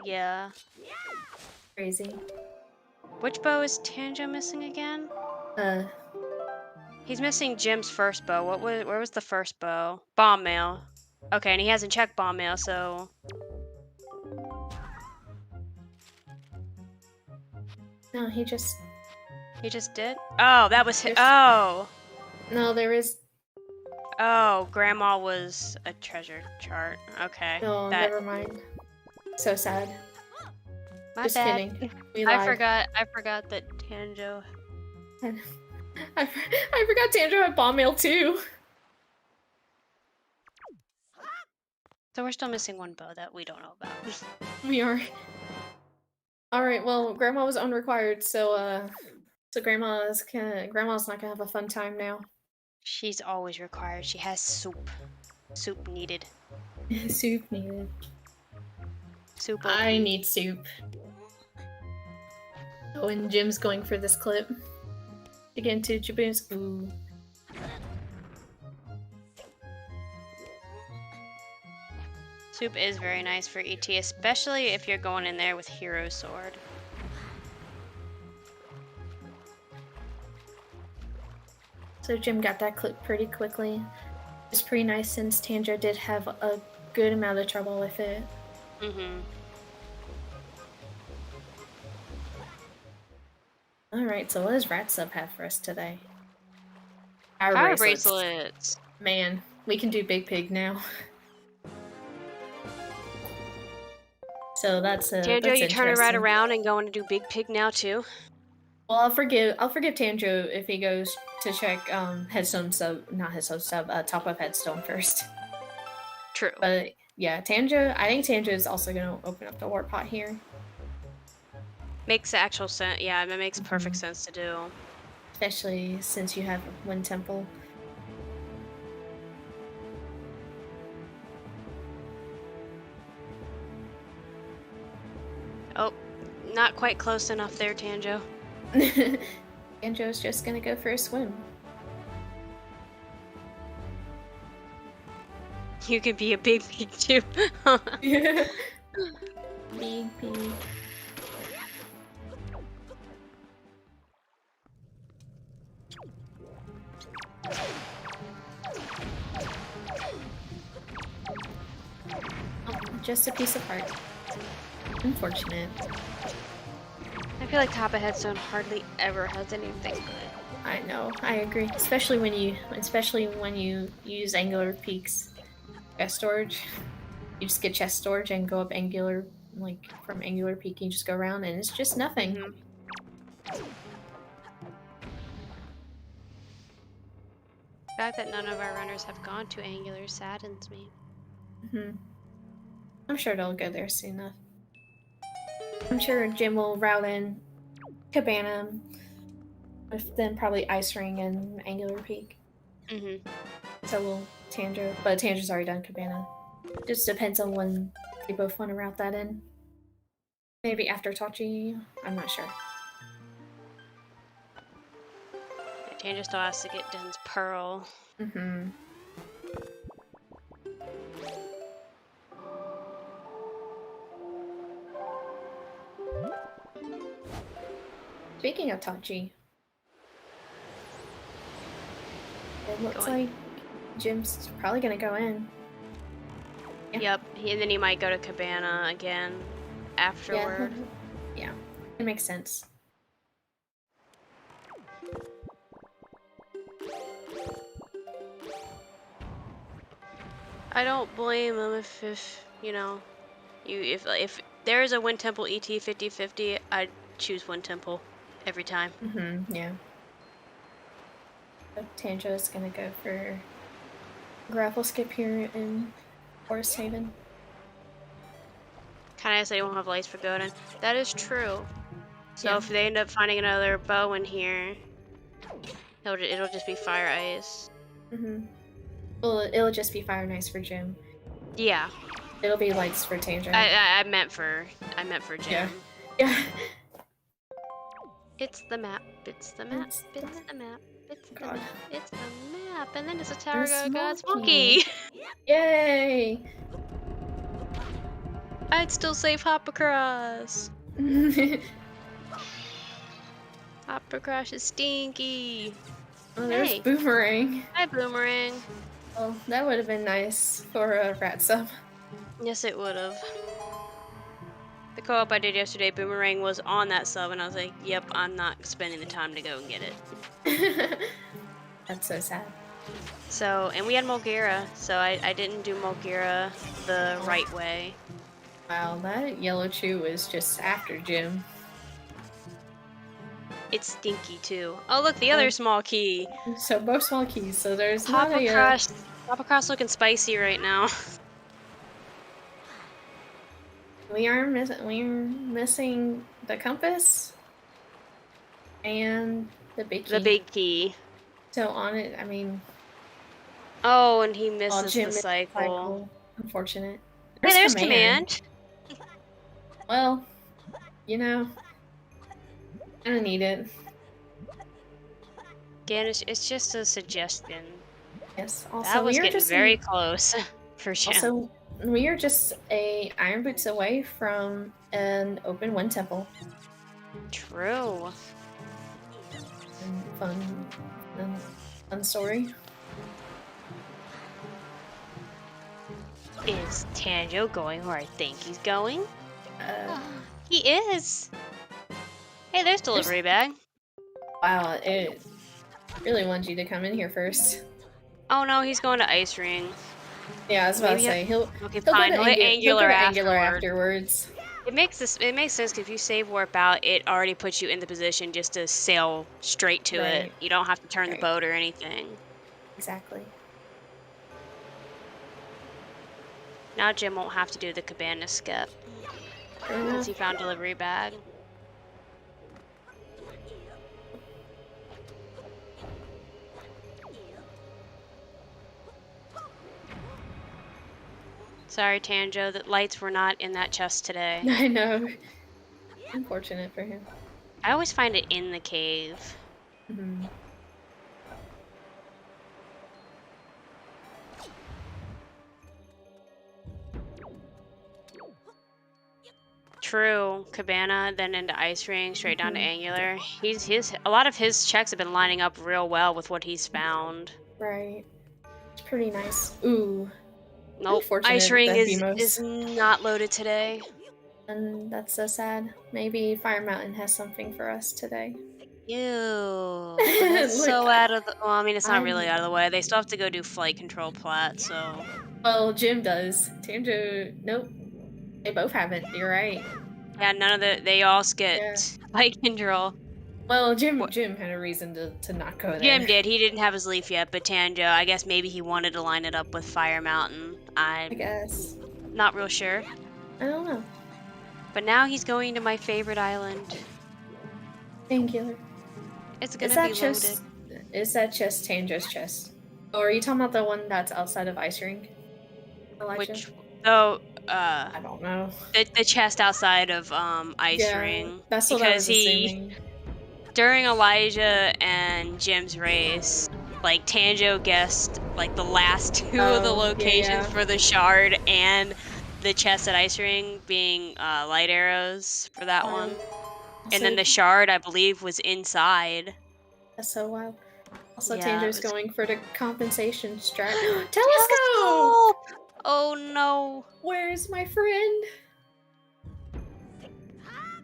Yeah. Crazy. Which bow is Tanjo missing again? He's missing Jim's first bow. Where was the first bow? Bomb mail. Okay, and he hasn't checked bomb mail, so No, he just did. Oh, that was oh. No, there is. Oh, Grandma was a treasure chart. Okay. No, never mind. So sad. My Just bad. kidding. We I lied. forgot that Tanjo. I forgot Tanjo had bomb mail too. So we're still missing one bow that we don't know about. We are. Alright, well, Grandma was unrequired, so Grandma's not gonna have a fun time now. She's always required. She has soup. Soup needed. Soup needed. Soup. I need soup. Oh, and Jim's going for this clip. Again to Jaboons. Ooh. Soup is very nice for ET, especially if you're going in there with Hero Sword. So Jim got that clip pretty quickly. It's pretty nice since Tanjo did have a good amount of trouble with it. Mm-hmm. Alright, so what does Ratsub have for us today? Our Power bracelets. bracelets. Man, we can do Big Pig now. So that's Tanjo, you turn it right around and going to do Big Pig now too? Well, I'll forgive Tanjo if he goes to check Headstone Top of Headstone first. True. But yeah, I think Tanjo is also gonna open up the warp pot here. Makes actual sense. Yeah, it makes perfect sense to do. Especially since you have Wind Temple. Oh, not quite close enough there, Tanjo. Tanjo's just gonna go for a swim. You could be a Big Pig too. Yeah. Big Pig. Oh, just a piece of heart. Unfortunate. I feel like Top of Headstone hardly ever has anything good. I know, I agree. Especially when you use angular peaks chest storage. You just get chest storage and go up angular, like from angular peak, you just go around and it's just nothing. Mm-hmm. The fact that none of our runners have gone to angular saddens me. I'm sure they'll go there soon enough. I'm sure Jim will route in Cabana with then probably Ice Ring and Angular Peak. So will Tanjo, but Tanjo's already done Cabana. Just depends on when they both want to route that in. Maybe after Tachi, I'm not sure. Tanjo still has to get Den's Pearl. Speaking of Tachi, it looks like Jim's probably gonna go in. Yeah. Yep, and then he might go to Cabana again afterward. Yeah, it makes sense. I don't blame him if you know, if there is a Wind Temple ET 50/50, I'd choose Wind Temple every time. Yeah. So Tanjo is gonna go for grapple skip here in Forest Haven. Kinda said he won't have lights for Godin. That is true. So Yeah. if they end up finding another bow in here, it'll just be fire ice. Well, it'll just be fire nice for Jim. Yeah. It'll be lights for Tanjo. I meant for Jim. Yeah. Yeah. It's the map. It's the map. It's the map. It's the God. map. It's the map. And then there's a tower There's God's monkey. monkey. Yay! I'd still save hop across. Hop across is stinky. Oh, there's Hey. Boomerang. Hi, Boomerang. Oh, that would have been nice for a rat sub. Yes, it would have. The co-op I did yesterday, Boomerang was on that sub, and I was like, yep, I'm not spending the time to go and get it. That's so sad. So, and we had Mulgera, so I didn't do Mulgera the right way. Wow, that yellow chew is just after Jim. It's stinky too. Oh look, the other small key. So both small keys, so there's Hop not a... across looking spicy right now. We're missing the compass and the big key. The big key. So on it, I mean... Oh, and he misses Jim the missed cycle. Unfortunate. Hey, there's command. Well, you know, I don't need it. Again, it's just a suggestion. Yes. Also, That was we are getting just very close for Jim. Also, we are just a iron boots away from an open wind temple. True. And fun story. Is Tanjo going where I think he's going? Uh, He is. Hey, there's delivery bag. wow, it really wants you to come in here first. Oh no, he's going to Ice Ring. Yeah, I was about Maybe to say he'll Okay, go fine. to He'll hit Angular afterward. afterwards. It makes sense because if you save warp out, it already puts you in the position just to sail straight to it. Right. You don't have to turn the Right. boat or anything. Exactly. Now Jim won't have to do the cabana skip once he found delivery bag. Sorry, Tanjo, the lights were not in that chest today. I know. Unfortunate for him. I always find it in the cave. Mm-hmm. True, Cabana, then into Ice Ring, straight down to Angular. A lot of his checks have been lining up real well with what he's found. Right. It's pretty nice. Ooh. Nope, Unfortunate Ice Ring that is not loaded today. And that's so sad. Maybe Fire Mountain has something for us today. Ew. That's Look, so out of the... Well, I mean, it's not I'm- really out of the way. They still have to go do flight control plat, so... Well, Jim does. Tanjo, nope. They both haven't. You're right. Yeah, none of the... They all skipped Yeah. flight control. Well, Jim had a reason to not go there. Jim did. He didn't have his leaf yet, but Tanjo, I guess maybe he wanted to line it up with Fire Mountain. I I'm guess. not real sure. I don't know. But now he's going to my favorite island. Angular. It's gonna Is that be loaded. just... Is that just Tanjo's chest? Or are you talking about the one that's outside of Ice Ring? Elijah? Which... Oh, I don't know. the chest outside of Ice Yeah, Ring. that's what I was assuming. During Elijah and Jim's race, like Tanjo guessed like the last two of the locations for the shard and the chest at Ice Ring being light arrows for that one. And then the shard, I believe, was inside. That's so wild. Also, Yeah, Tanjo's it was- going for the compensation strat. Telescope! Oh no! Where's my friend?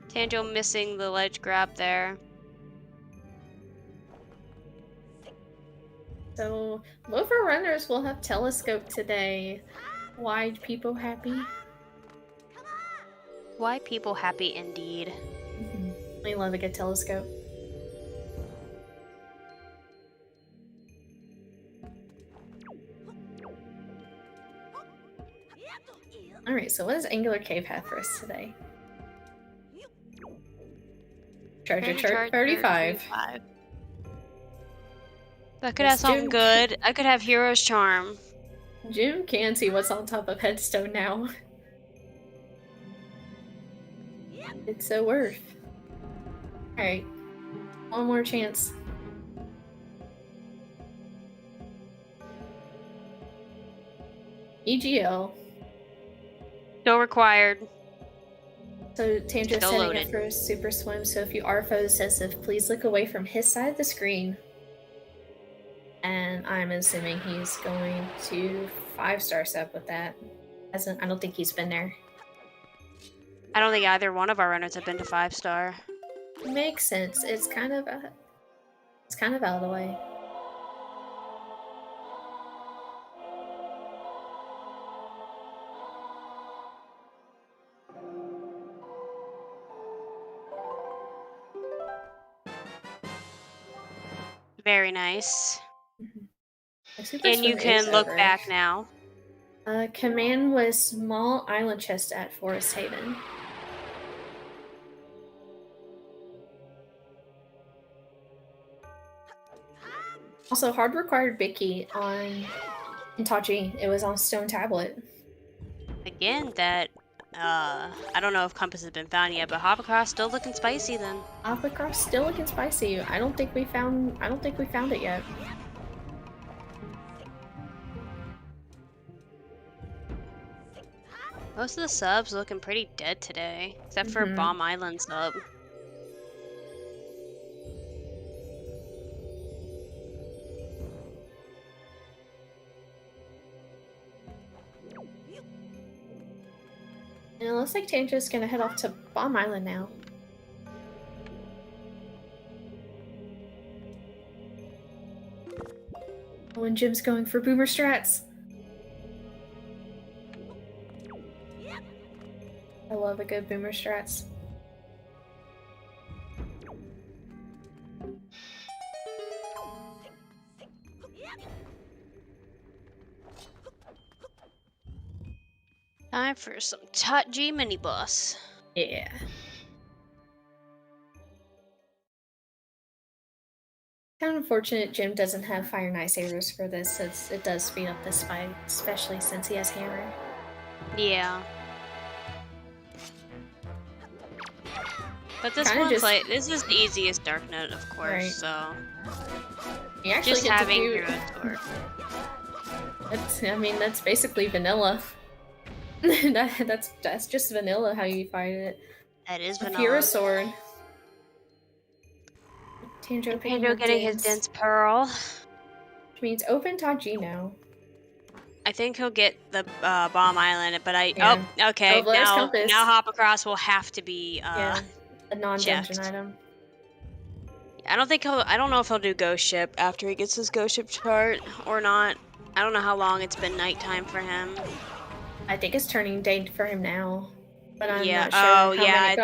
Tanjo missing the ledge grab there. So, Loafer Runners will have telescope today. Why people happy? Why people happy indeed. We love a good telescope. Alright, so what does Angular Cave have for us today? Treasure chart 35. That could have something good. I could have Hero's Charm. Jim can see what's on top of Headstone now. It's so worth. Alright. One more chance. EGL. Still required. So Tanjo's Still setting loaded. up for a super swim, so if you are photossensitive, please look away from his side of the screen. And I'm assuming he's going to 5-star sub with that. I don't think he's been there. I don't think either one of our runners have been to 5-star. Makes sense. It's kind of out of the way. Very nice. The super And you swim can is look over. back now. Command was small island chest at Forest Haven. Also, hard required Bicky on Itachi. It was on stone tablet. Again, that I don't know if Compass has been found yet, but Hoppercross still looking spicy then. Alpha still looking spicy. I don't think we found it yet. Most of the subs looking pretty dead today, except for Bomb Island sub. And it looks like Tanjo's gonna head off to Bomb Island now. Oh, and Jim's going for boomer strats. I love a good boomer strats. Time for some TWW mini boss. Yeah. Kind of unfortunate Jim doesn't have fire and ice arrows for this, since it does speed up this fight, especially since he has hammer. Yeah. But this Kinda one's just- like, this is the easiest Dark Note, of course, Right. so You actually just get to having do- your own sword. that's basically vanilla. that's just vanilla how you fight it. That is A vanilla. Pura sword. Tanjo getting his dense pearl. Which means open Taji now. I think he'll get the Bomb Island, but Yeah. oh, okay. Oh, there's now Compass. Hoppercross will have to be Yeah. A non-dungeon checked. item. I don't know if he'll do Ghost Ship after he gets his Ghost Ship chart or not. I don't know how long it's been nighttime for him. I think it's turning day for him now. But I'm Yeah. not sure Oh, yeah,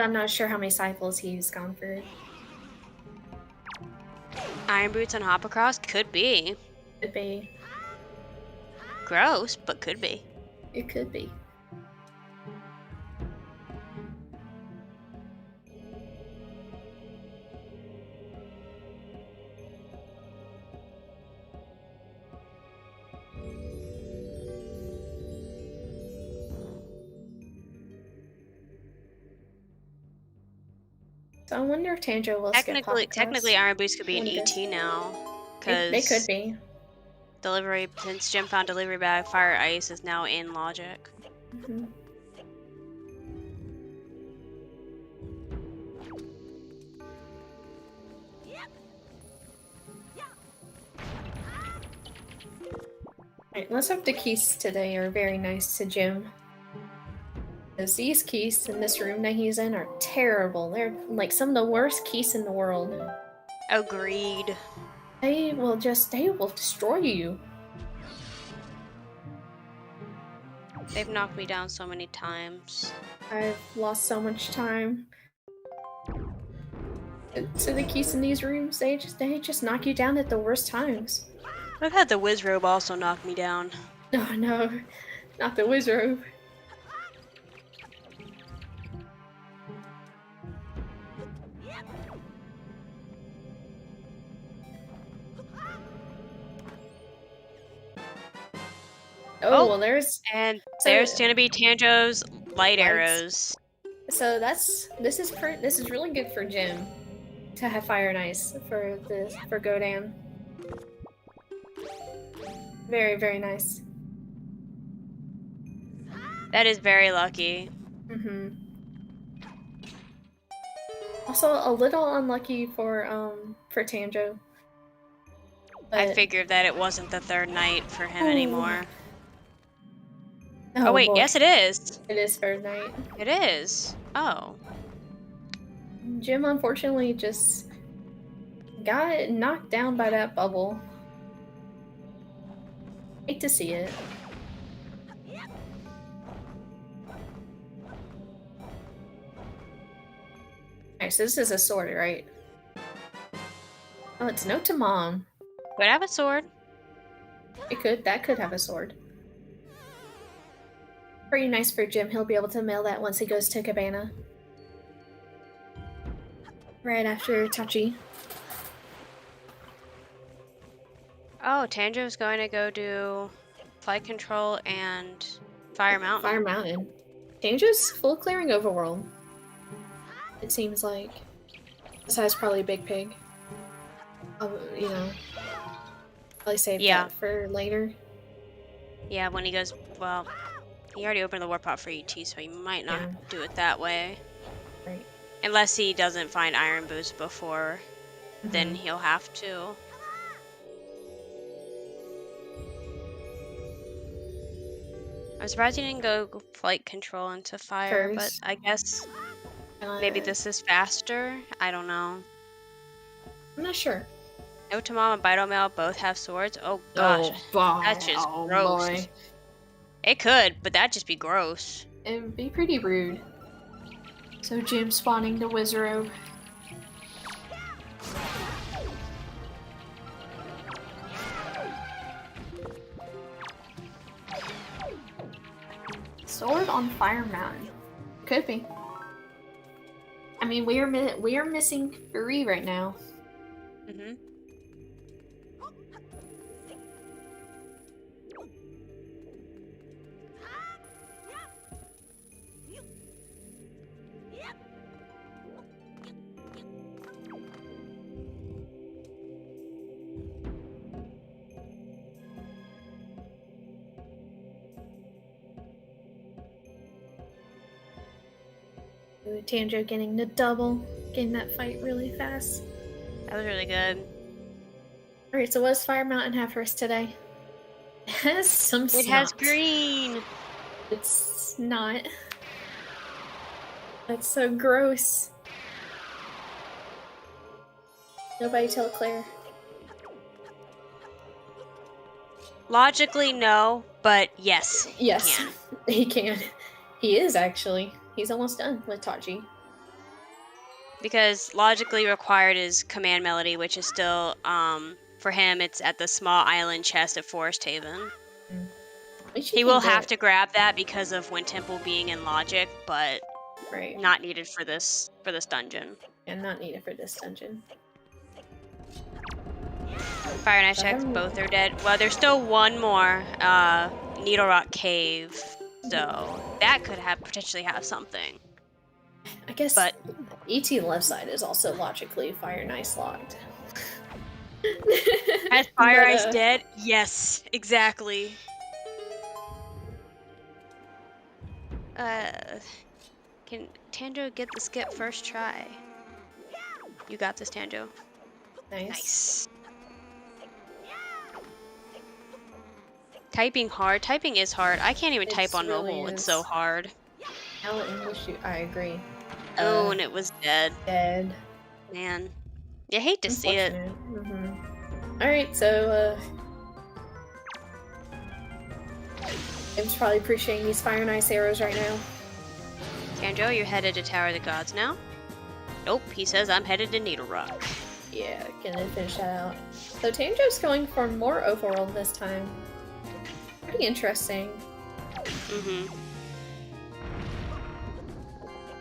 I'm not sure how many cycles he's gone through. Iron Boots on Hoppercross? Could be. Could be. Gross, but could be. It could be. So I wonder if Tanjo will skip Hoppercross. Technically, Iron Boots could be an Wonder. ET now. They could be. Delivery, since Jim found delivery bag, Fire Ice is now in Logic. Mm-hmm. Alright, let's hope the keys today are very nice to Jim. Because these keys in this room that he's in are terrible. They're like some of the worst keys in the world. Agreed. They will destroy you. They've knocked me down so many times. I've lost so much time. So the keys in these rooms, they just knock you down at the worst times. I've had the Wizrobe also knock me down. Oh no, not the Wizrobe. Oh, well, there's and so- there's gonna be Tanjo's light Lights. arrows. so this is really good for Jim to have Fire and Ice for Godan. Very, very nice. That is very lucky. Also a little unlucky for Tanjo. I But- figured that it wasn't the third night for him Ooh. anymore. Oh wait, boy. yes it is. It is third night. It is. Oh. Jim unfortunately just got knocked down by that bubble. Hate to see it. Alright, so this is a sword, right? Oh, it's note to mom. Could have a sword. That could have a sword. Pretty nice for Jim. He'll be able to mail that once he goes to Cabana. Right after Tachi. Oh, Tanjo's going to go do flight control and Fire Mountain. Fire Mountain. Tanjo's full clearing overworld. It seems like. Besides probably Big Pig. You know. Probably save that for later. Yeah, when he goes, well, he already opened the warp pot for ET, so he might not do it that way. Right. Unless he doesn't find Iron Boost before, then he'll have to. I'm surprised he didn't go flight control into fire, but I guess maybe this is faster? I don't know. I'm not sure. Notamom and Bitomail both have swords? Oh gosh. That's just gross. Boy. It could, but that'd just be gross. It would be pretty rude. So Jim spawning the Wizard. Sword on Fire Mountain. Could be. I mean, we are missing 3 right now. Mm-hmm. Ooh, Tanjo getting the double, getting that fight really fast. That was really good. Alright, so what does Fire Mountain have for us today? It has some It has green! It's not. That's so gross. Nobody tell Claire. Logically, no, but yes. Yes, He can. he can. He is actually. He's almost done with Tachi. Because logically required is Command Melody, which is still, for him, it's at the small island chest at Forest Haven. He will have to grab that because of Wind Temple being in Logic, but not needed for this dungeon. And not needed for this dungeon. Fire and Ice checks, both are dead. Well, there's still one more, Needle Rock Cave, so that could potentially have something. I guess, but ET left side is also logically Fire and Ice locked. Has Fire Ice dead? Yes, exactly. Can Tanjo get the skip first try? You got this, Tanjo. Nice. Typing hard. Typing is hard. I can't even type on mobile. It's so hard. How English I agree. Oh, and it was dead. Dead. Man. You hate to see it. Alright, so, Jim's probably appreciating these Fire and Ice arrows right now. Tanjo, you're headed to Tower of the Gods now? Nope, he says I'm headed to Needle Rock. Yeah, gonna finish that out. So Tanjo's going for more overworld this time. Pretty interesting.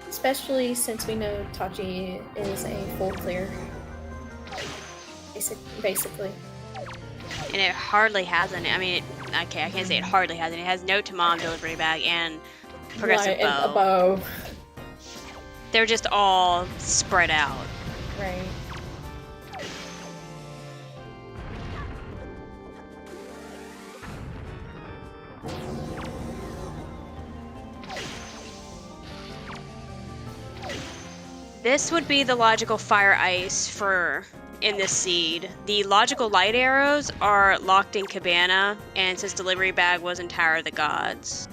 Especially since we know Tachi is a full clear. Basically. And it hardly has any. I mean, okay, I can't say it hardly has any. It has note to mom, delivery bag, and progressive Right, and a bow. bow. They're just all spread out. Right. This would be the logical fire ice for in this seed. The logical light arrows are locked in Cabana, and since delivery bag was in Tower of the Gods.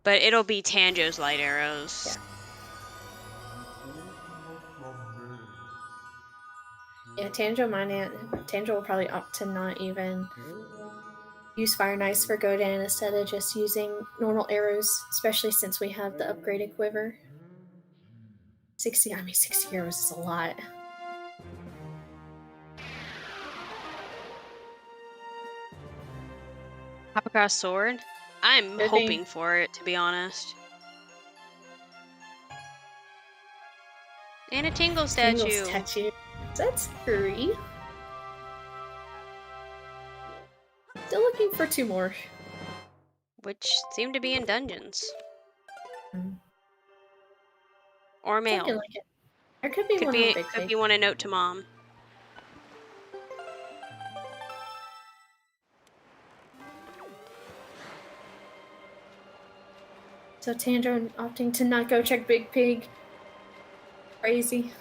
But it'll be Tanjo's light arrows. Yeah, Tanjo will probably opt to not even use Fire and Ice for Godin instead of just using normal arrows, especially since we have the upgraded quiver. 60 arrows is a lot. Hop across sword? I'm Could hoping be. for it, to be honest. And a Tingle statue. That's 3. Still looking for 2 more. Which seem to be in dungeons. Hmm. Or mail. Like it. There could be one on Big Could Pig. be one a note to mom. So Tanjo opting to not go check Big Pig. Crazy.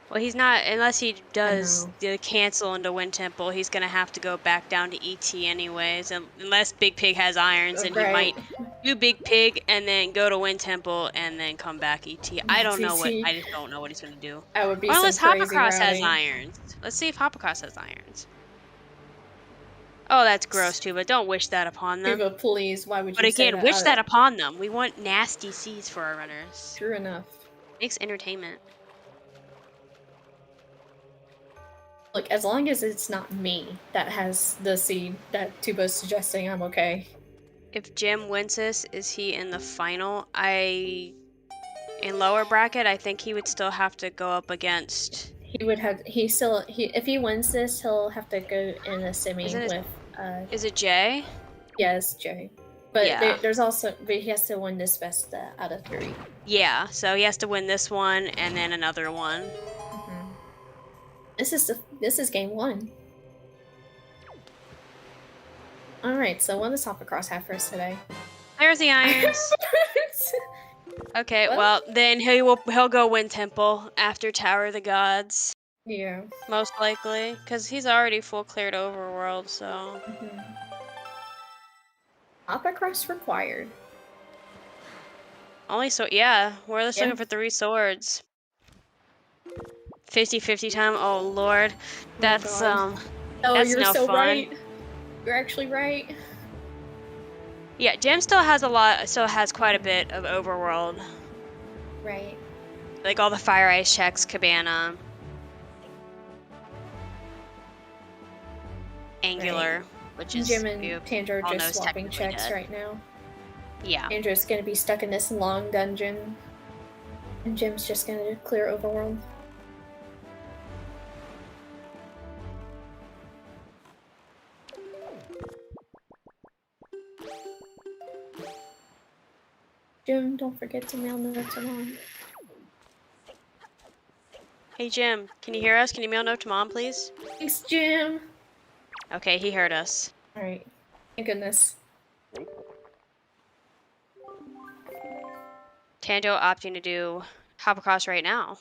Well, he's not, unless he does the cancel into Wind Temple, he's gonna have to go back down to ET anyways. Unless Big Pig has irons, and he might do Big Pig and then go to Wind Temple and then come back ET. I don't know what, I just don't know what he's gonna do. That would be or unless some crazy Hoppercross has routing. irons. Let's see if Hoppercross has irons. Oh, that's gross too, but don't wish that upon them. But please, why would you But again, say that? wish that upon them. We want nasty seeds for our runners. True enough. Makes entertainment. Look, as long as it's not me that has the seed that Tubo's suggesting, I'm okay. If Jim wins this, is he in the final? In lower bracket, I think he would still have to go up against... If he wins this, he'll have to go in a semi with... Is it Jay? Yes, Jay. But yeah. But he has to win this best out of 3. Yeah, so he has to win this one and then another one. This is game 1. Alright, so what does Hoppercross have for us today? There's the irons. Okay, well, then he'll go Wind Temple after Tower of the Gods. Yeah. Most likely, because he's already full cleared Overworld, so... Hoppercross required. Only so, yeah, we're just looking for 3 swords. 50-50 time, oh lord. That's, Oh, that's you're no so fun. right. You're actually right. Yeah, Jim still has quite a bit of Overworld. Right. Like all the Fire Ice checks, Cabana. Angular, which is... Jim and Tanjo are just swapping checks right now. Yeah. Tanjo's gonna be stuck in this long dungeon. And Jim's just gonna clear Overworld. Jim, don't forget to mail note to mom. Hey Jim, can you hear us? Can you mail note to mom, please? Thanks, Jim! Okay, he heard us. Alright. Thank goodness. Tanjo opting to do Hoppercross right now.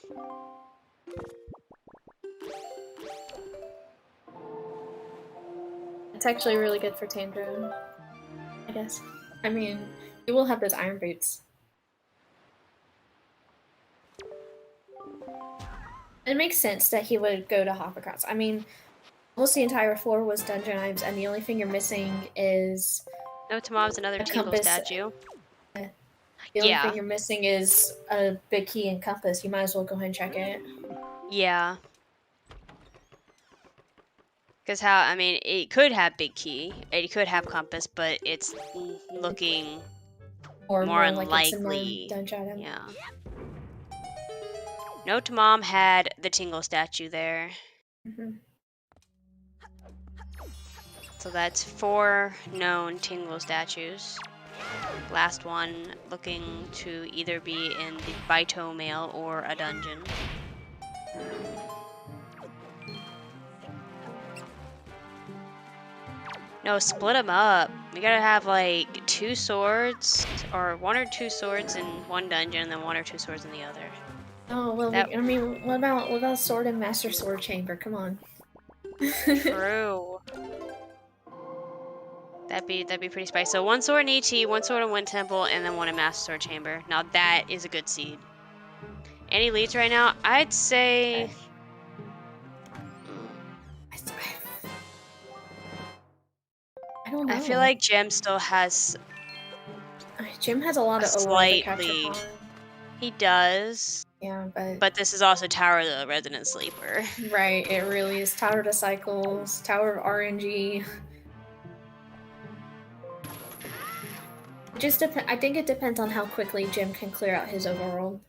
It's actually really good for Tanjo, I guess. I mean, he will have those iron boots. It makes sense that he would go to Hoppercross. I mean, almost the entire floor was dungeon items, and the only thing you're missing is... No, to mom's another Tingle statue. The only thing you're missing is a big key and compass. You might as well go ahead and check it. Yeah. Because it could have big key, it could have compass, but it's looking more unlikely. Like it's a dungeon item. Yeah. Note Mom had the Tingle statue there. Mhm. So that's 4 known Tingle statues. Last one looking to either be in the Baito mail or a dungeon. No, split them up. We gotta have like 2 swords, or 1 or 2 swords in one dungeon, and then 1 or 2 swords in the other. Oh well, That- I mean, what about sword and master sword chamber? Come on. True. That'd be pretty spicy. So 1 sword in ET, 1 sword in Wind Temple, and then 1 in Master Sword Chamber. Now that is a good seed. Any leads right now? I'd say. I don't know. I feel like Jim still has. Jim has a lot of overall to catch up on. He does. Yeah, But this is also Tower of the Resident Sleeper. right, it really is Tower to Cycles, Tower of RNG. I think it depends on how quickly Jim can clear out his overworld.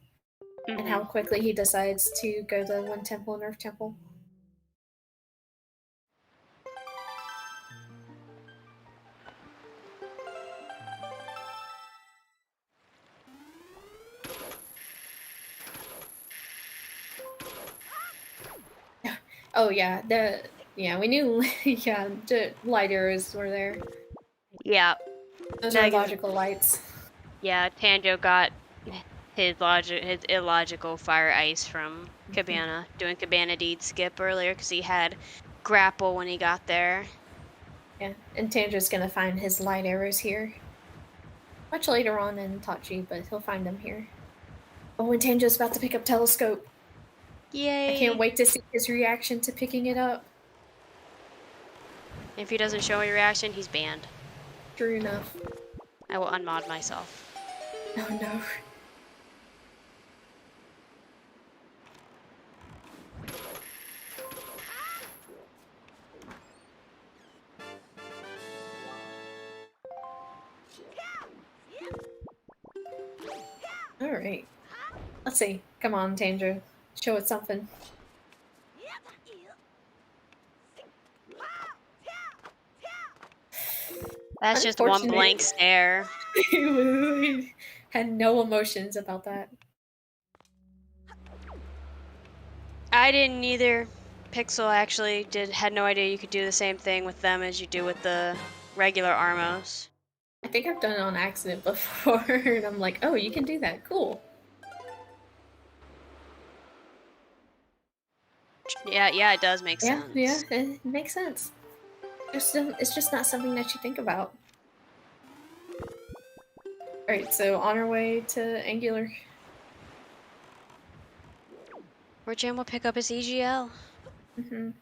And how quickly he decides to go to Wind Temple and Earth Temple. Oh yeah, we knew the light arrows were there. Yeah. Those are logical lights. Yeah, Tanjo got his illogical fire ice from Cabana, doing Cabana deed skip earlier because he had grapple when he got there. Yeah, and Tanjo's gonna find his light arrows here. Much later on in Tachi, but he'll find them here. Oh, and Tanjo's about to pick up Telescope. Yay! I can't wait to see his reaction to picking it up. If he doesn't show a reaction, he's banned. True enough. I will unmod myself. Oh no. Alright. Let's see. Come on, Tanjo. Show it something. That's just one blank stare. Had no emotions about that. I didn't either. Pixel actually had no idea you could do the same thing with them as you do with the regular Armos. I think I've done it on accident before, and I'm like, oh, you can do that. Cool. Yeah, it does make sense. Yeah, it makes sense. It's just not something that you think about. Alright, so on our way to Angular. Where Jim will pick up his EGL. And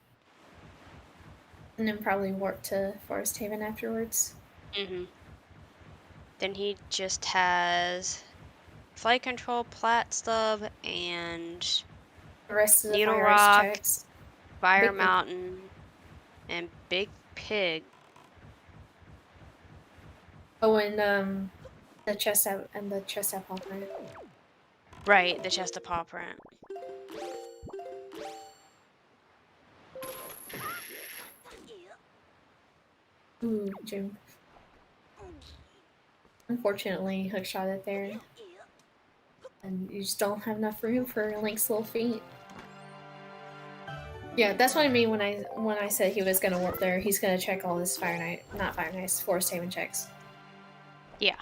then probably warp to Forest Haven afterwards. Then he just has flight control, plat stub, and the rest of the Needle Fire Rock, checks. Fire Mountain, and Big Pig. Oh, and the chest out paw print. Right, the chest of paw print. Ooh, Jim. Unfortunately, hookshot it there. And you just don't have enough room for Link's little feet. Yeah, that's what I mean when I said he was gonna warp there. He's gonna check all his Forest Haven checks. Yeah.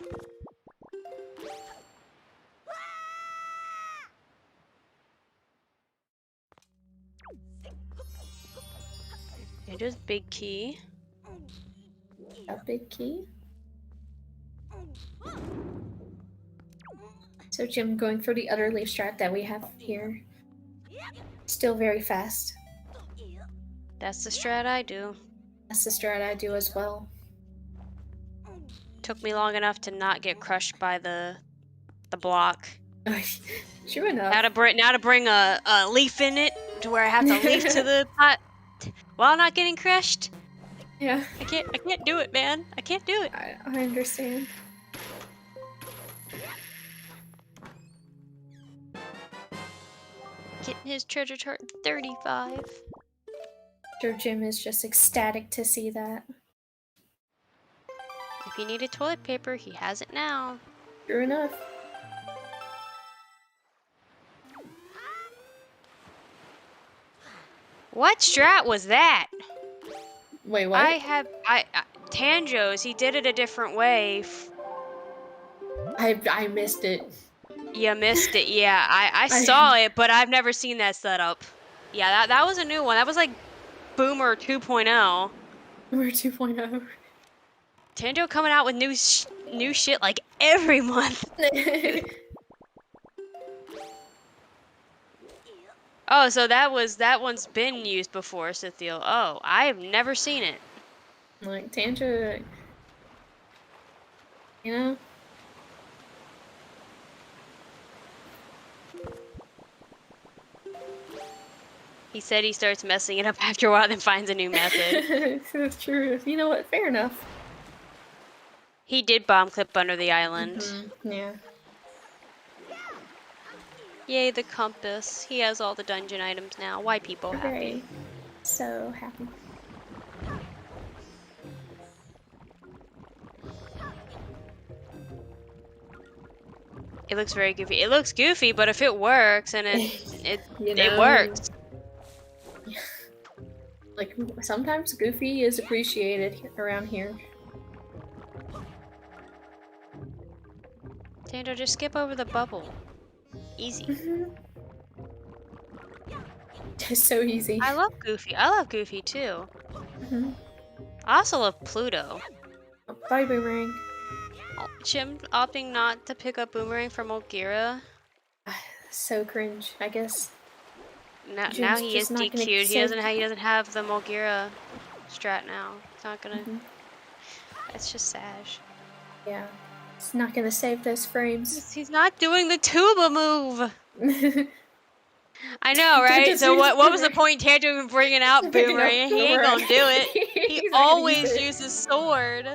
It is Big Key. A big key. So Jim going for the other leaf strat that we have here. Still very fast. That's the strat I do. That's the strat I do as well. Took me long enough to not get crushed by the block. True enough. Now to bring a leaf in it to where I have to leaf to the pot while not getting crushed. Yeah. I can't do it, man. I can't do it. I understand. His treasure chart 35. Sure, Jim is just ecstatic to see that. If he needed toilet paper, he has it now. True enough. What strat was that? Wait, what? Tanjo's, he did it a different way. I missed it. You missed it, yeah. I saw it, but I've never seen that setup. Yeah, that was a new one. That was like Boomer 2.0. We're 2.0. Tanjo coming out with new shit like every month. Oh, so that one's been used before, Sithiel. Oh, I've never seen it. Like, Tanjo, you know? He said he starts messing it up after a while, then finds a new method. That's true. You know what? Fair enough. He did bomb clip under the island. Yeah. Yay, the compass. He has all the dungeon items now. Why people happy? So happy. It looks very goofy. It looks goofy, but if it works, and it works. Like, sometimes goofy is appreciated around here. Tanjo, just skip over the bubble. Easy. It's so easy. I love Goofy. I love Goofy too. I also love Pluto. Bye, Boomerang. Jim opting not to pick up Boomerang from Olgira. So cringe, I guess. Now he is DQ'd. He doesn't have the Molgira strat now. It's not gonna. It's just sash. Yeah, it's not gonna save those frames. He's not doing the tuba move. I know, right? So what was the point Tanjo even bringing out Boomerang? He ain't gonna do it. He always uses sword.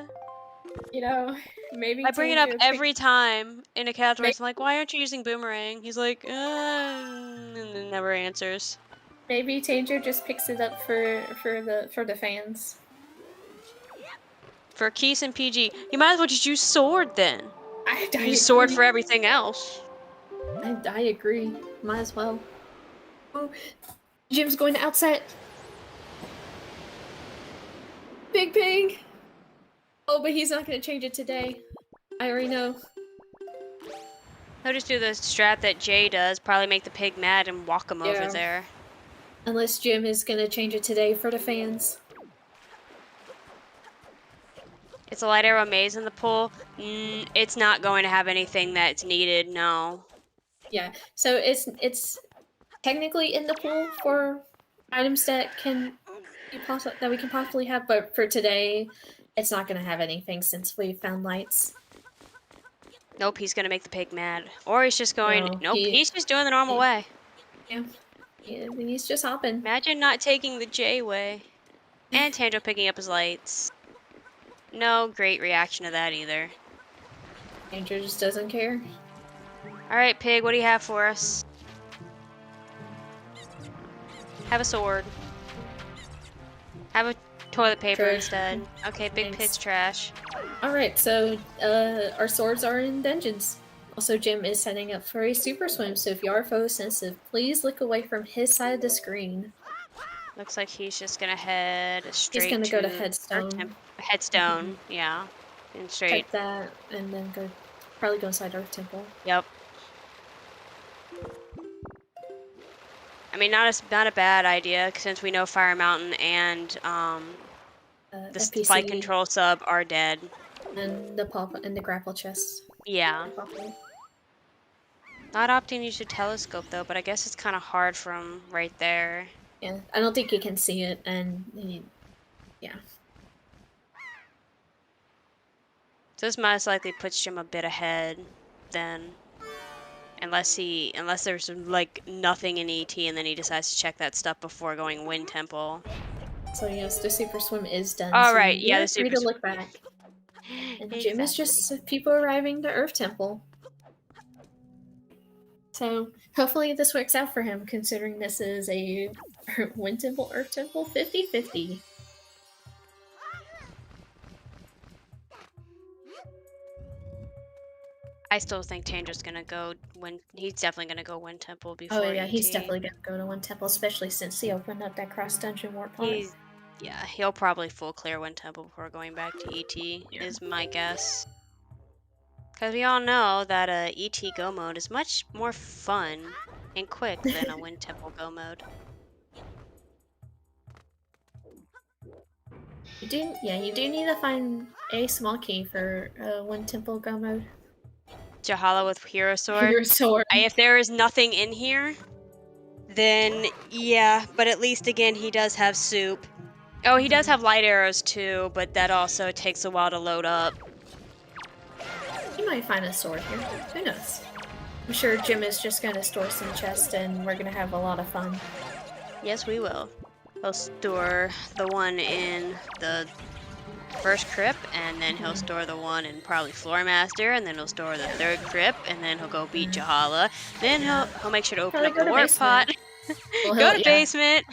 You know, maybe I bring it up every time in a casual race. I'm like, why aren't you using Boomerang? He's like, and then never answers. Maybe Tanjo just picks it up for the fans. For Keys and PG, you might as well just use sword then. I use sword for everything else. I agree. Might as well. Oh, Jim's going to outset. Big Pig. Oh, but he's not going to change it today. I already know. He'll just do the strat that Jay does, probably make the pig mad and walk him over there. Unless Jim is going to change it today for the fans. It's a light arrow maze in the pool. It's not going to have anything that's needed, no. Yeah, so it's technically in the pool for items that we can possibly have, but for today, it's not going to have anything since we found lights. Nope, he's going to make the pig mad. Or he's just going... he's just doing the normal way. Yeah, he's just hopping. Imagine not taking the J way. And Tanjo picking up his lights. No great reaction to that either. Tanjo just doesn't care. Alright, Pig, what do you have for us? Have a sword. Have a toilet paper instead. Okay, Big Pig's trash. Alright, so our swords are in dungeons. Also, Jim is setting up for a super swim, so if you are photosensitive, please look away from his side of the screen. Looks like he's just gonna head straight He's gonna go to Headstone. Headstone, yeah. And straight. Type that, and then probably go inside Earth Temple. Yep. I mean, not a bad idea, since we know Fire Mountain and the flight control sub are dead. And the grapple chest. Yeah. Not opting to use a telescope though, but I guess it's kind of hard from right there. Yeah, I don't think you can see it, and yeah. So this most likely puts Jim a bit ahead, then, unless there's like nothing in ET, and then he decides to check that stuff before going Wind Temple. So yes, the super swim is done. All so right, yeah, the super. Free to look back. And Jim is just people arriving to Earth Temple. So hopefully this works out for him, considering this is a Wind Temple, Earth Temple 50-50. I still think Tanjo's gonna go he's definitely gonna go Wind Temple before Oh yeah, ET. he's definitely gonna go to Wind Temple, especially since he opened up that cross dungeon warp pod. Yeah, he'll probably full clear Wind Temple before going back to ET, is my guess. Because we all know that ET Go mode is much more fun and quick than a Wind Temple Go mode. You do need to find a small key for Wind Temple Go mode. Jahala with Hero Sword. Hero Sword. If there is nothing in here, then yeah, but at least again he does have soup. Oh, he does have light arrows too, but that also takes a while to load up. You might find a sword here. Who knows? I'm sure Jim is just gonna store some chests and we're gonna have a lot of fun. Yes, we will. He'll store the one in the first crypt, and then he'll store the one in probably Floor Master, and then he'll store the third crypt, and then he'll go beat Jahala. Then he'll make sure to open up the warp pot. Well, go to basement.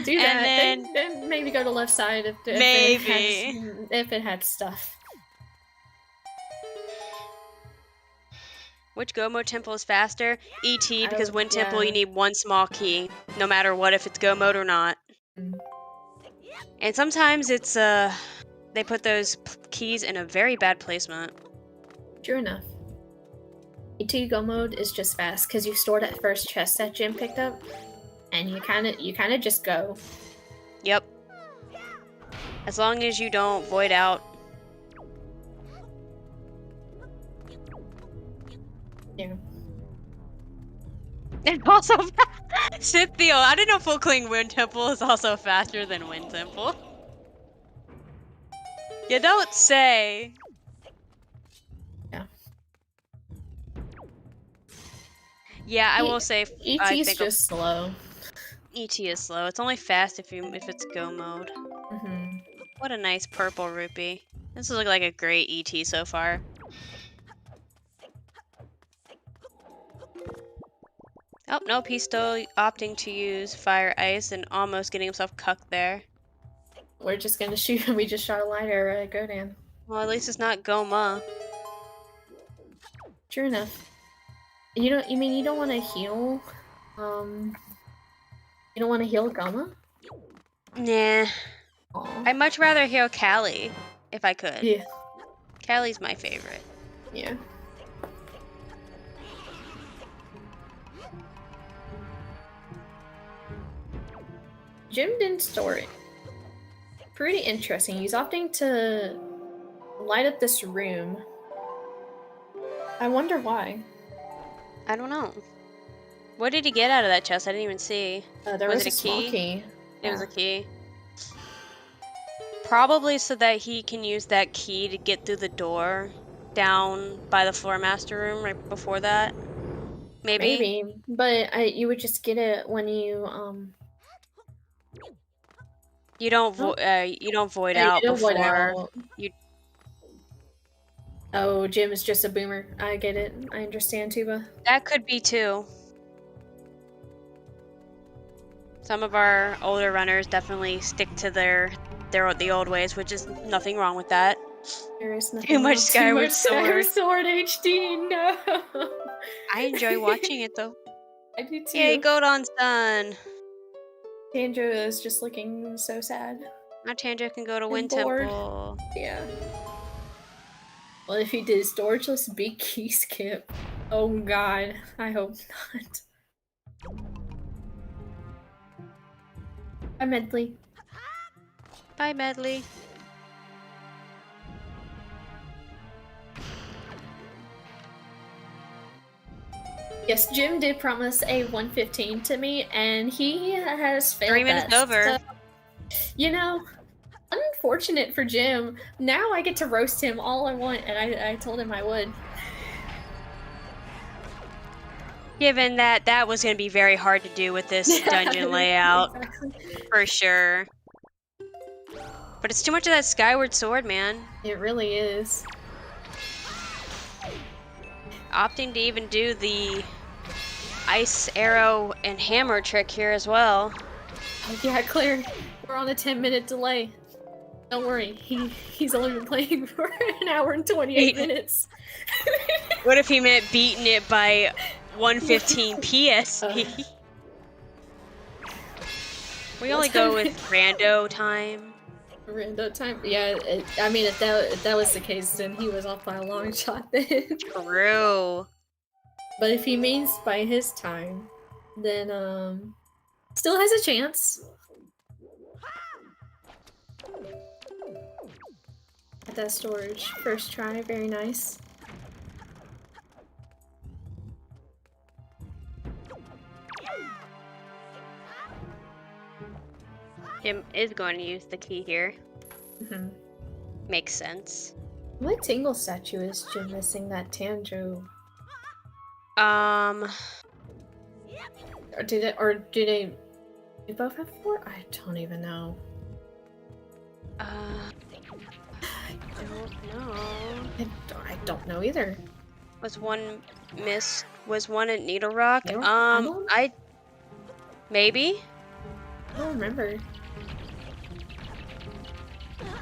Do that. And then maybe go to left side if it had stuff. Which Go mode temple is faster? ET, because Wind Temple you need one small key, no matter what, if it's Go mode or not. And sometimes it's they put those keys in a very bad placement. True enough. ET Go mode is just fast because you store that first chest that Jim picked up, and you kind of just go. Yep. As long as you don't void out. Yeah. And also, Cynthia, I didn't know full cling Wind Temple is also faster than Wind Temple. You don't say. Yeah. Yeah, I will say. ET's just slow. ET is slow. It's only fast if it's Go mode. What a nice purple rupee. This looks like a great ET so far. Oh, nope, he's still opting to use Fire Ice and almost getting himself cucked there. We're just gonna shoot him. We just shot a light arrow at Godan. Well, at least it's not Goma. True enough. You don't want to heal? You don't want to heal Goma? Nah. Aww. I'd much rather heal Callie, if I could. Yeah. Callie's my favorite. Yeah. Jim didn't store it. Pretty interesting. He's opting to light up this room. I wonder why. I don't know. What did he get out of that chest? I didn't even see. There was a small key. It was a key. Probably so that he can use that key to get through the door down by the Floor Master room right before that. Maybe. Maybe, but you would just get it when you You don't void out before. You. Oh, Jim is just a boomer. I get it. I understand, Tuba. That could be too. Some of our older runners definitely stick to the old ways, which is nothing wrong with that. There is nothing. Too much Skyward Sword. Sword HD, no. I enjoy watching it though. I do too. Yay, Godon's done. Tanjo is just looking so sad. Now Tanjo can go to Wind bored. Temple. Yeah. Well, if he did storage-less big key skip. Oh god, I hope not. Bye, Medley. Bye, Medley. Yes, Jim did promise a 115 to me, and he has failed 3 minutes over. So, you know, unfortunate for Jim. Now I get to roast him all I want, and I told him I would. Given that was going to be very hard to do with this dungeon layout. Exactly. For sure. But it's too much of that Skyward Sword, man. It really is. Opting to even do the ice arrow and hammer trick here as well. Oh, yeah, Claire, we're on a 10-minute delay. Don't worry, he's only been playing for an hour and 28 minutes. What if he meant beating it by 1:15 PST? We only go with rando time. Rando time? Yeah, I mean, if that was the case, then he was off by a long shot then. True. But if he means by his time, then, still has a chance. At that storage. First try, very nice. Jim is going to use the key here. Mm-hmm. Makes sense. What tingle statue is Jim missing that Tanjo? Or do they both have 4? I don't even know. I don't know. I don't know either. Was one missed? Was one at Needle Rock? Maybe? I don't remember.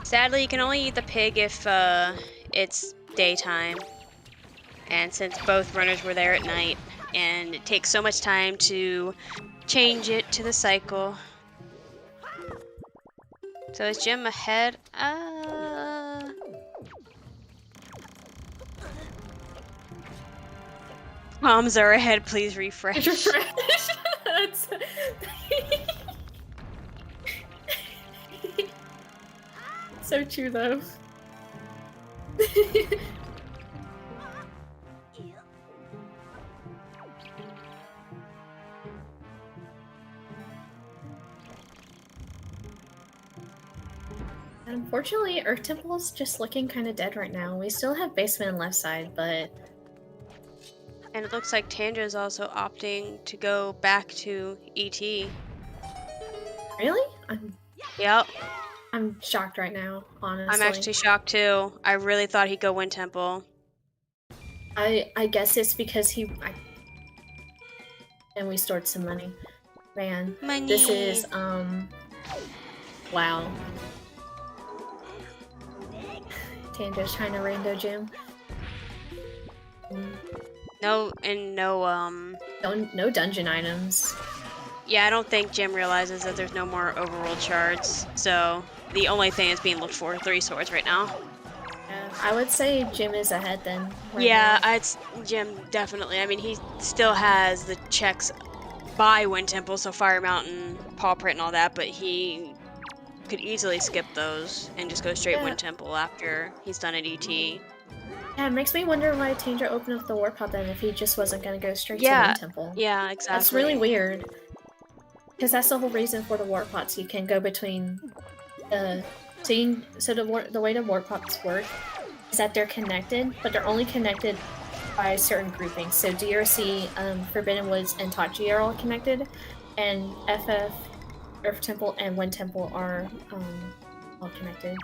Sadly, you can only eat the pig if it's daytime. And since both runners were there at night, and it takes so much time to change it to the cycle. So is Jim ahead? Palms are ahead, please refresh. That's... So true though. Unfortunately, Earth Temple is just looking kind of dead right now. We still have basement and left side, but... And it looks like Tanja is also opting to go back to ET. Really? Yep. I'm shocked right now, honestly. I'm actually shocked too. I really thought he'd go Wind Temple. I guess it's because and we stored some money. Man, Money. This is, wow. Tanja's trying to rando Jim. No dungeon items. Yeah, I don't think Jim realizes that there's no more overworld shards, so the only thing that's being looked for are 3 swords right now. Yeah, I would say Jim is ahead then. It's Jim, definitely. I mean, he still has the checks by Wind Temple, so Fire Mountain, Paw Print, and all that, but he could easily skip those and just go straight Wind Temple after he's done at ET. Yeah, it makes me wonder why Tanja opened up the Warp Pod then if he just wasn't going to go straight to Wind Temple. Yeah, exactly. That's really weird. Because that's the whole reason for the Warp Pods. You can go between the way the Warp Pods work is that they're connected, but they're only connected by certain groupings. So DRC, Forbidden Woods, and Tachi are all connected, and FF, Earth Temple, and Wind Temple are all connected.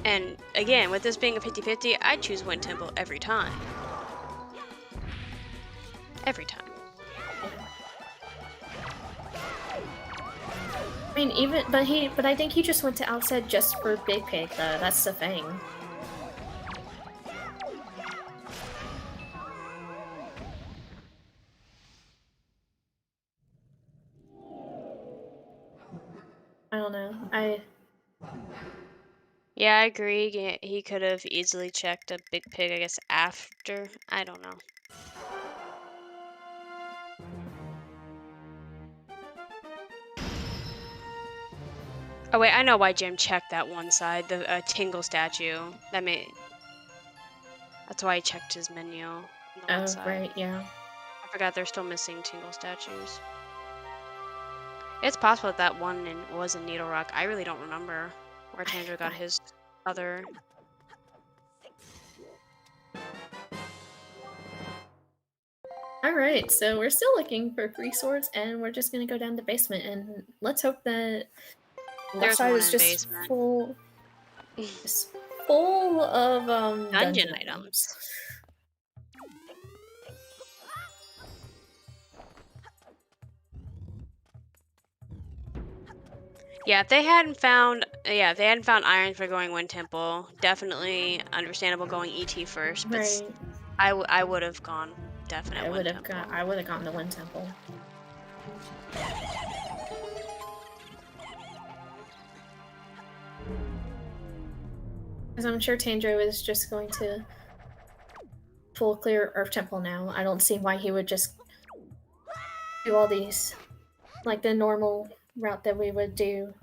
And again, with this being a 50-50, I'd choose Wind Temple every time. Every time. I mean, but I think he just went to Outset just for Big Pig, though. That's the thing. I don't know. Yeah, I agree. He could have easily checked a Big Pig, I guess, after. I don't know. Oh wait, I know why Jim checked that one side, the Tingle statue. That's why he checked his menu. On the one side. Right, yeah. I forgot they're still missing Tingle statues. It's possible that one was in Needle Rock. I really don't remember where Tanja got his other. Alright, so we're still looking for 3 swords, and we're just gonna go down the basement, and let's hope that There's side one is in just basement. full of dungeon items. Yeah, if they hadn't found irons for going Wind Temple, definitely understandable going ET first. But Right. I would have gone definite I Wind would have Temple. gone to Wind Temple. Because I'm sure Tanjo is just going to full clear Earth Temple now. I don't see why he would just do all these, like the normal route that we would do.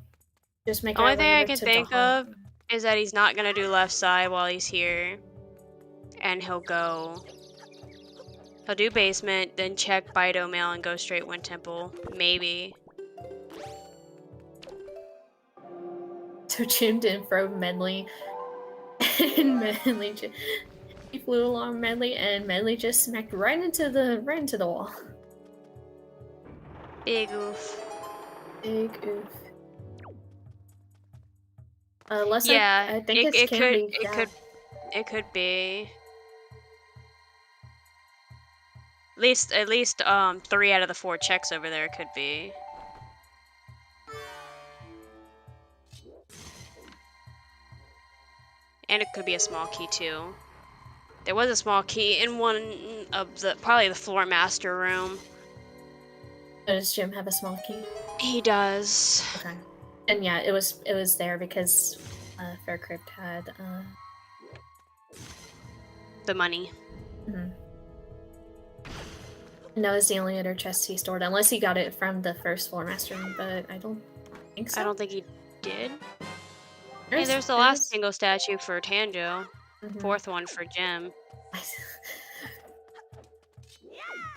Just make our Only way thing I over can to think Dahan. of is that he's not gonna do left side while he's here, and he'll do basement, then check Bido Mail and go straight Wind Temple, maybe. So Jim didn't throw Medley, and Medley he flew along Medley, and Medley just smacked right into the wall. Big oof. Big oof. Unless Yeah, I think it can be. it could be. At least 3 out of the 4 checks over there could be. And it could be a small key too. There was a small key in one of probably the floor master room. Does Jim have a small key? He does. Okay. And yeah, it was there because Fair Crypt had The money. No, it's the only other chest he stored, unless he got it from the first floor master room, but I don't think so. I don't think he did. Hey, there's the last single statue for Tanjo. 4th one for Jim.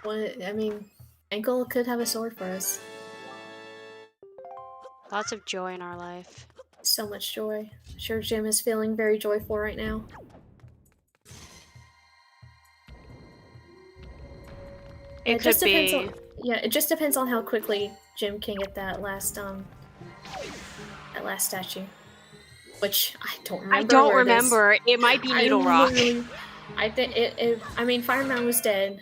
What? I mean, Ankle could have a sword for us. Lots of joy in our life. So much joy. I'm sure Jim is feeling very joyful right now. It could be. It just depends on how quickly Jim can get that last statue. Which I don't remember. I don't remember. It might be Needle Rock. I think it. I mean, Fire Mountain was dead.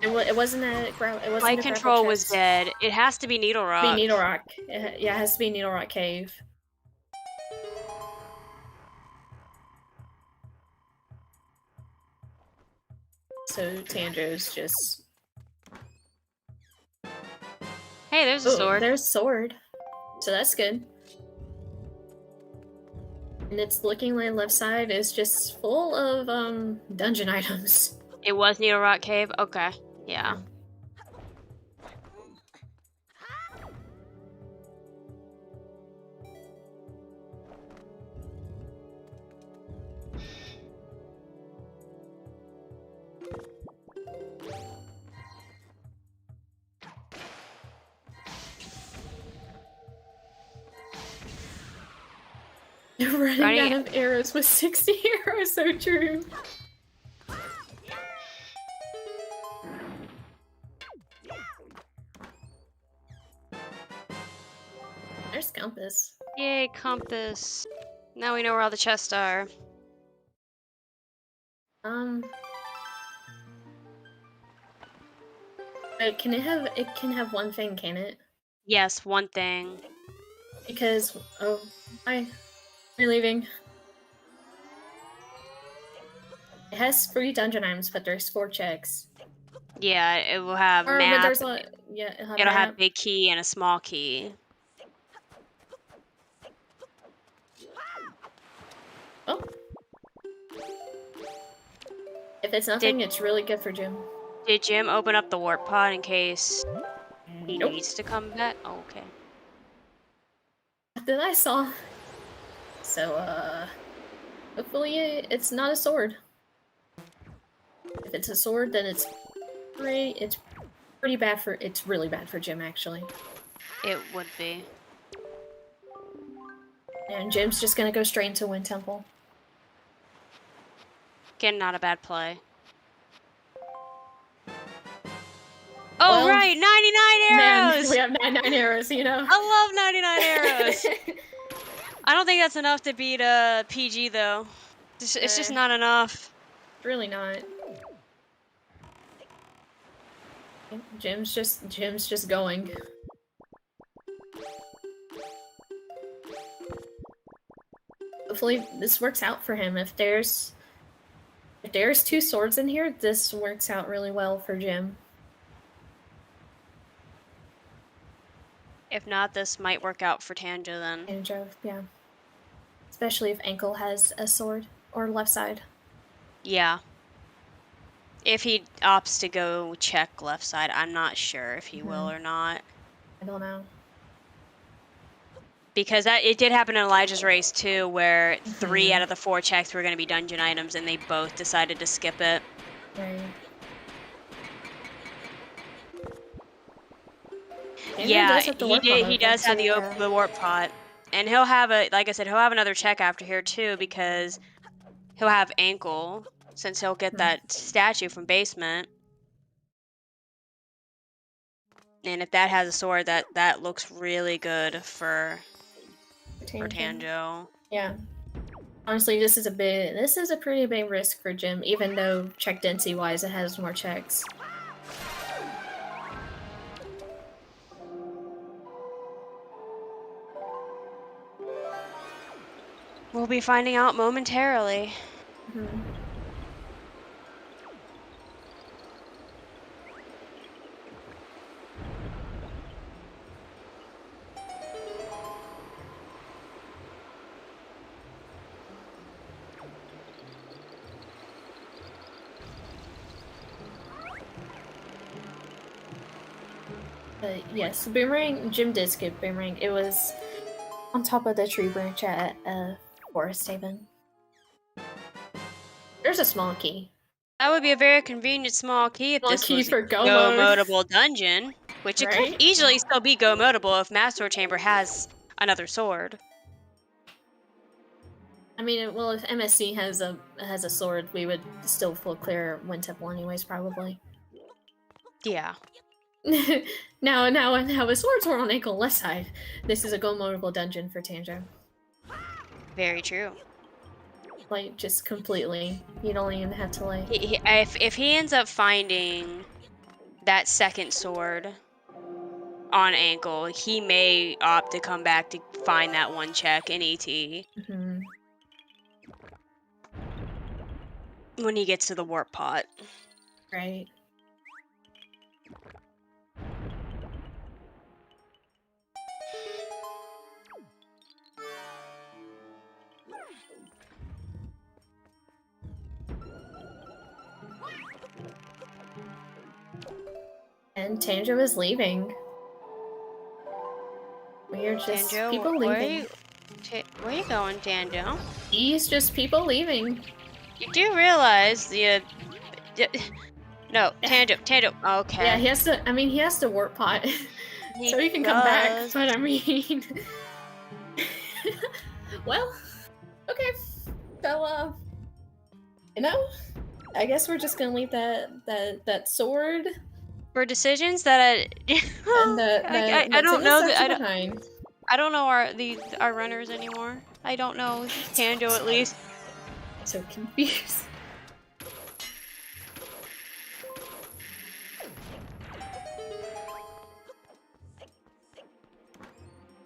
It wasn't a ground. It wasn't. Light Control was dead. It has to be Needle Rock. Be Needle Rock. Yeah, it has to be Needle Rock Cave. So Tanjo's just. Hey, there's a sword. There's a sword. So that's good. And it's looking like left side is just full of dungeon items. It was Needle Rock Cave? Okay. Yeah. Running out of arrows with 60 arrows, so true. There's Compass. Yay, Compass. Now we know where all the chests are. It can have one thing, can it? Yes, one thing. Because hi. We're leaving. It has 3 dungeon items, but there's 4 checks. Yeah, it will have map. There's it'll have big key and a small key. Oh. If it's nothing, it's really good for Jim. Did Jim open up the warp pod in case he needs to come back? Oh, okay. That I saw. So, hopefully it's not a sword. If it's a sword, then it's really bad for Jim, actually. It would be. And Jim's just gonna go straight into Wind Temple. Again, not a bad play. Oh, right! 99 arrows! Man, we have 99 arrows, you know? I love 99 arrows! I don't think that's enough to beat a PG, though. It's just not enough. Really not. Jim's just going. Hopefully this works out for him. If there's 2 swords in here, this works out really well for Jim. If not, this might work out for Tanjo then. Tanjo, yeah. Especially if Ankle has a sword or left side. Yeah. If he opts to go check left side, I'm not sure if he will or not. I don't know. Because it did happen in Elijah's race too, where 3 out of the 4 checks were going to be dungeon items, and they both decided to skip it. Right. Yeah, he does have the warp pot, and he'll have like I said, he'll have another check after here too, because he'll have Ankle, since he'll get that statue from basement. And if that has a sword, that looks really good for Tanjo. Yeah. Honestly, this is a pretty big risk for Jim, even though check density wise it has more checks. We'll be finding out momentarily. Yes, Boomerang, Jim did skip Boomerang. It was on top of the tree branch at Forest Haven. There's a small key. That would be a very convenient small key if this was for a go-modable dungeon, which it could easily still be go-modable if Master Chamber has another sword. I mean, well, if MSC has a sword, we would still full clear Wind Temple anyways, probably. Yeah. now with swords were on Ankle left side. This is a go-modable dungeon for Tanjo. Very true. Like, just completely. You don't even have to, like... If he ends up finding that second sword on Ankle, he may opt to come back to find that one check in ET. When he gets to the warp pot. Right. And Tanjo is leaving. We are just Tanjo, people leaving. Where are you going, Tanjo? He's just people leaving. You do realize the... No, Tanjo, okay. Yeah, he has to warp pot. So he can come back, but I mean... Well, okay. So, you know, I guess we're just gonna leave that sword... For decisions that I don't know that I don't know our runners anymore. I don't know Tanjo at least. So confused.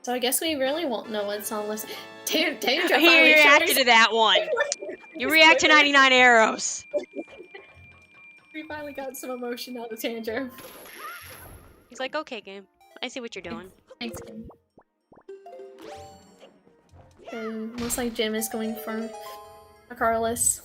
So I guess we really won't know what's on this. Tanjo He reacted to that one. You react to 99 arrows. We finally got some emotion out of Tanjo. He's like, okay, game. I see what you're doing. Thanks, game. So, looks like Jim is going for Carlos.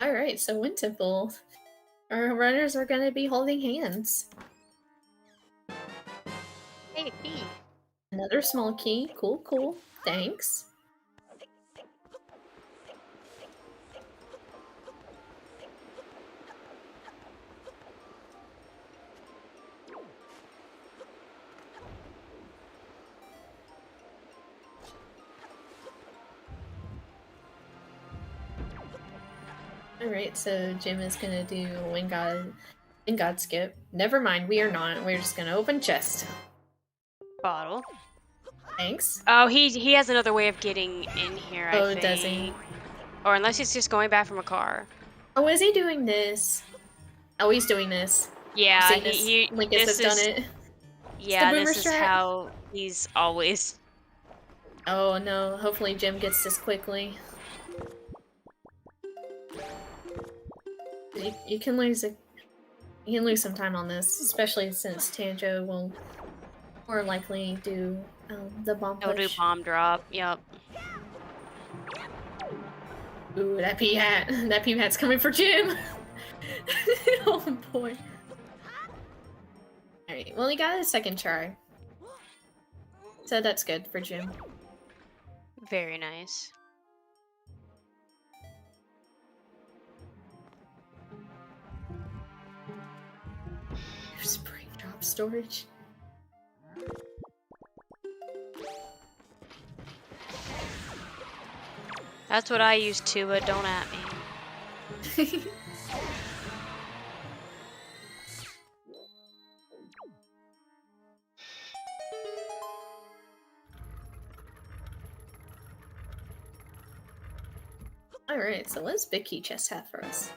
Alright, so Wind Temple. Our runners are gonna be holding hands. Hey, key. Another small key. Cool, cool. Thanks. Alright, so Jim is gonna do Wind God skip. Never mind, we are not. We're just gonna open chest. Bottle. Thanks. Oh, he has another way of getting in here, I think. Does he? Or unless he's just going back from a car. Oh, is he doing this? Oh, he's doing this. Yeah, Linkus has done it. Yeah, boomer this is strat. how he's always. Oh no, hopefully Jim gets this quickly. You can lose some time on this, especially since Tanjo will more likely do the bomb push. He'll do bomb drop. Yep. Ooh, that pea hat! That pea hat's coming for Jim. Oh boy. All right. Well, he got a second try, so that's good for Jim. Very nice. Spring drop storage. That's what I use too, but don't at me. Alright, so what does Big Key Chest have for us?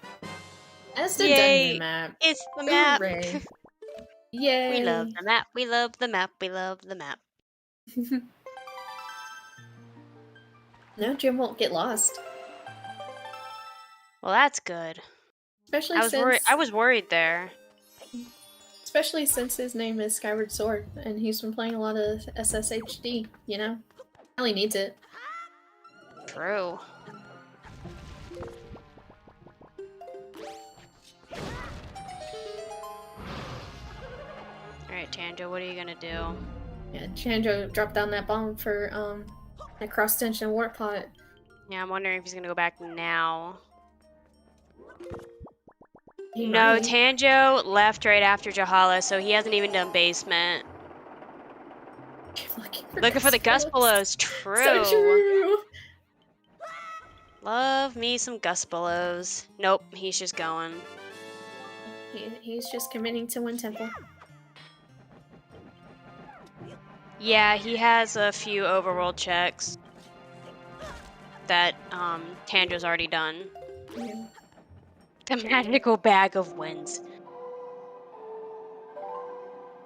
That's the Yay! dungeon map. It's the map. Hooray. Yay! We love the map. We love the map. We love the map. No, Jim won't get lost. Well, that's good. Especially I was worried there. Especially since his name is Skyward Sword, and he's been playing a lot of SSHD, you know? Well, he needs it. True. Alright, Tanjo, what are you gonna do? Yeah, Tanjo dropped down that bomb for, that cross-tension warp pot. Yeah, I'm wondering if he's gonna go back now. He No, might. Tanjo left right after Jahala, so he hasn't even done basement. Looking for the Guspelos. True. So true. Love me some Guspelos. Nope, he's just going. He's just committing to one temple. Yeah, he has a few overworld checks that Tanjo's already done. Yeah. The magical bag of winds.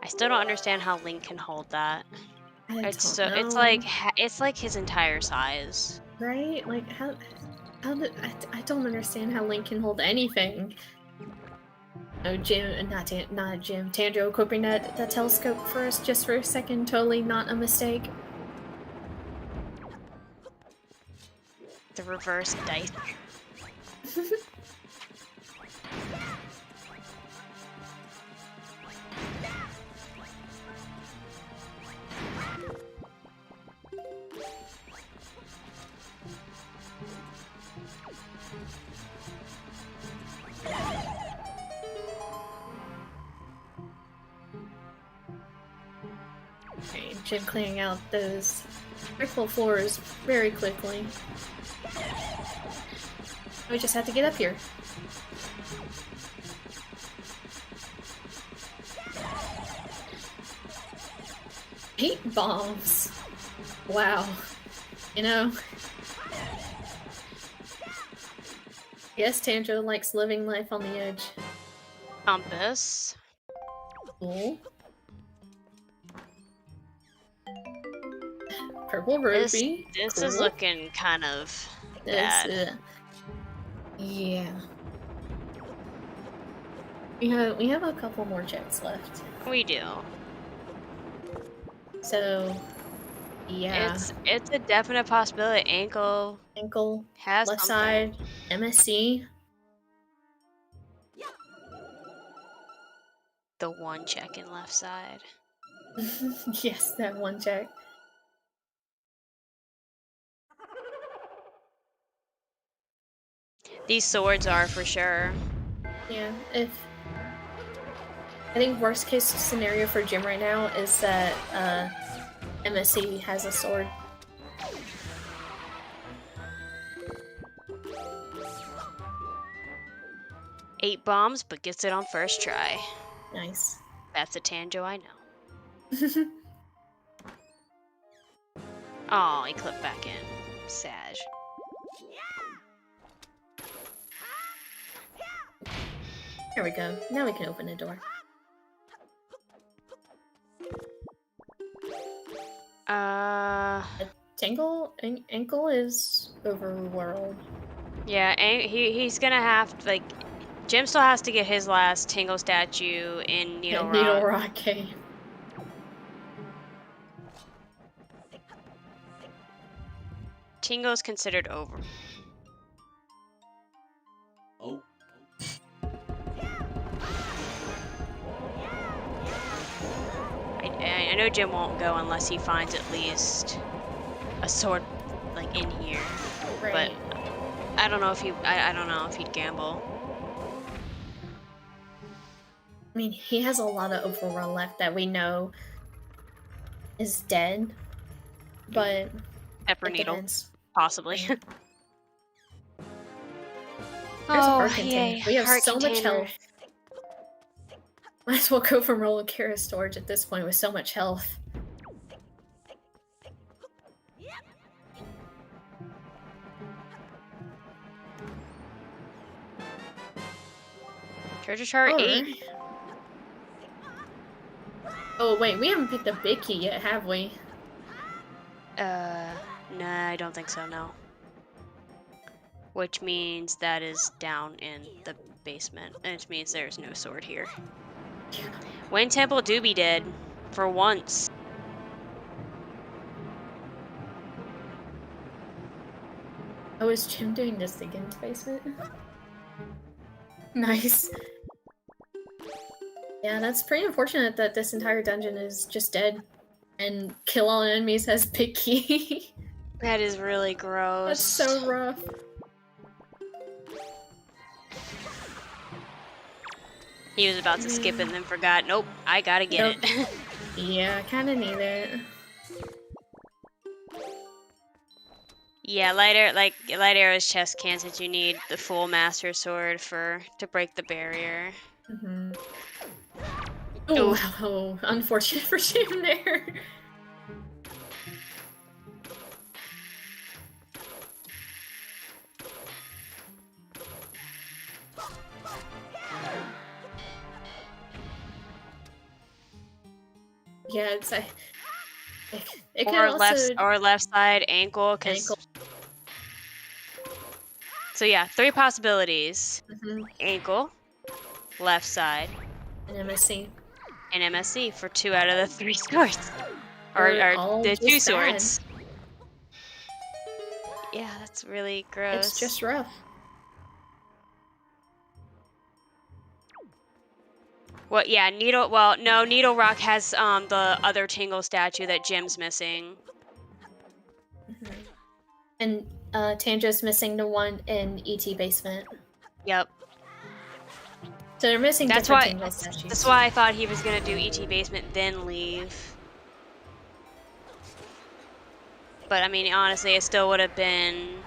I still don't understand how Link can hold that. It's like his entire size. Right? Like I don't understand how Link can hold anything. Oh, Jim, not Jim. Tanjo equipping that telescope for us just for a second, totally not a mistake. The reverse dice. Okay, Jim clearing out those vertical floors very quickly. We just have to get up here. Eight bombs. Wow. You know. Yes, Tanjo likes living life on the edge. Compass. Cool. Purple ruby. This Cool. is looking kind of bad. Yeah. We have a couple more checks left. We do. So, yeah. It's a definite possibility. Ankle has left something. side, MSC. The one check in left side. Yes, that one check. These swords are for sure. Yeah, I think worst case scenario for Jim right now is that MSC has a sword. Eight bombs, but gets it on first try. Nice. That's a Tanjo I know. Oh, he clipped back in. Sag. There we go. Now we can open the door. Ankle is overworld. Yeah, he's gonna have to, like, Jim still has to get his last Tingle statue in Needle Rock. Needle Rock Cave. Tingle's considered over. Oh. I know Jim won't go unless he finds at least a sword, like, in here. Right. But I don't know if I don't know if he'd gamble. I mean, he has a lot of overworld left that we know is dead, but Pepper it Needle, depends. possibly. There's a Oh, heart container. yay. We have Heart so much container. health. Might as well go from Rollicura storage at this point with so much health. Treasure chart 8. Oh wait, we haven't picked a big key yet, have we? Nah, I don't think so, no. Which means that is down in the basement, and it means there's no sword here. Wind Temple do be dead, for once. Oh, is Jim doing this again in the basement? Nice. Yeah, that's pretty unfortunate that this entire dungeon is just dead. And kill all enemies has big key. That is really gross. That's so rough. He was about to skip it and then forgot. Nope, I gotta get it. Yeah, I kinda need it. Yeah, light arrow's chest can, since you need the full master sword to break the barrier. Mm-hmm. Oh, wow. Unfortunate for Jim there. Yeah, it's it could also... or left side ankle, cause. So yeah, 3 possibilities: ankle, left side, and MSC. and MSC for 2 out of the 3 swords, or the 2 swords. Yeah, that's really gross. It's just rough. Well, yeah, Needle Rock has the other Tingle statue that Jim's missing. And Tanjo's missing the one in ET basement. Yep. So they're missing different Tingle statues. That's why I thought he was gonna do ET basement then leave. But I mean, honestly, it still would have been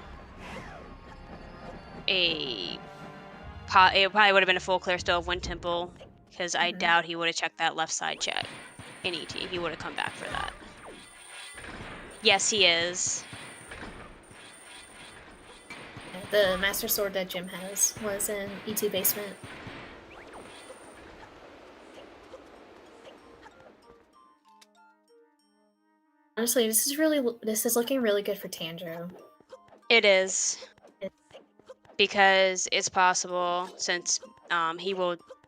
it probably would have been a full clear still of Wind Temple. Because I doubt he would have checked that left side check in ET. He would have come back for that. Yes, he is. The Master Sword that Jim has was in ET basement. Honestly, this is looking really good for Tanjo. It is. Because it's possible, since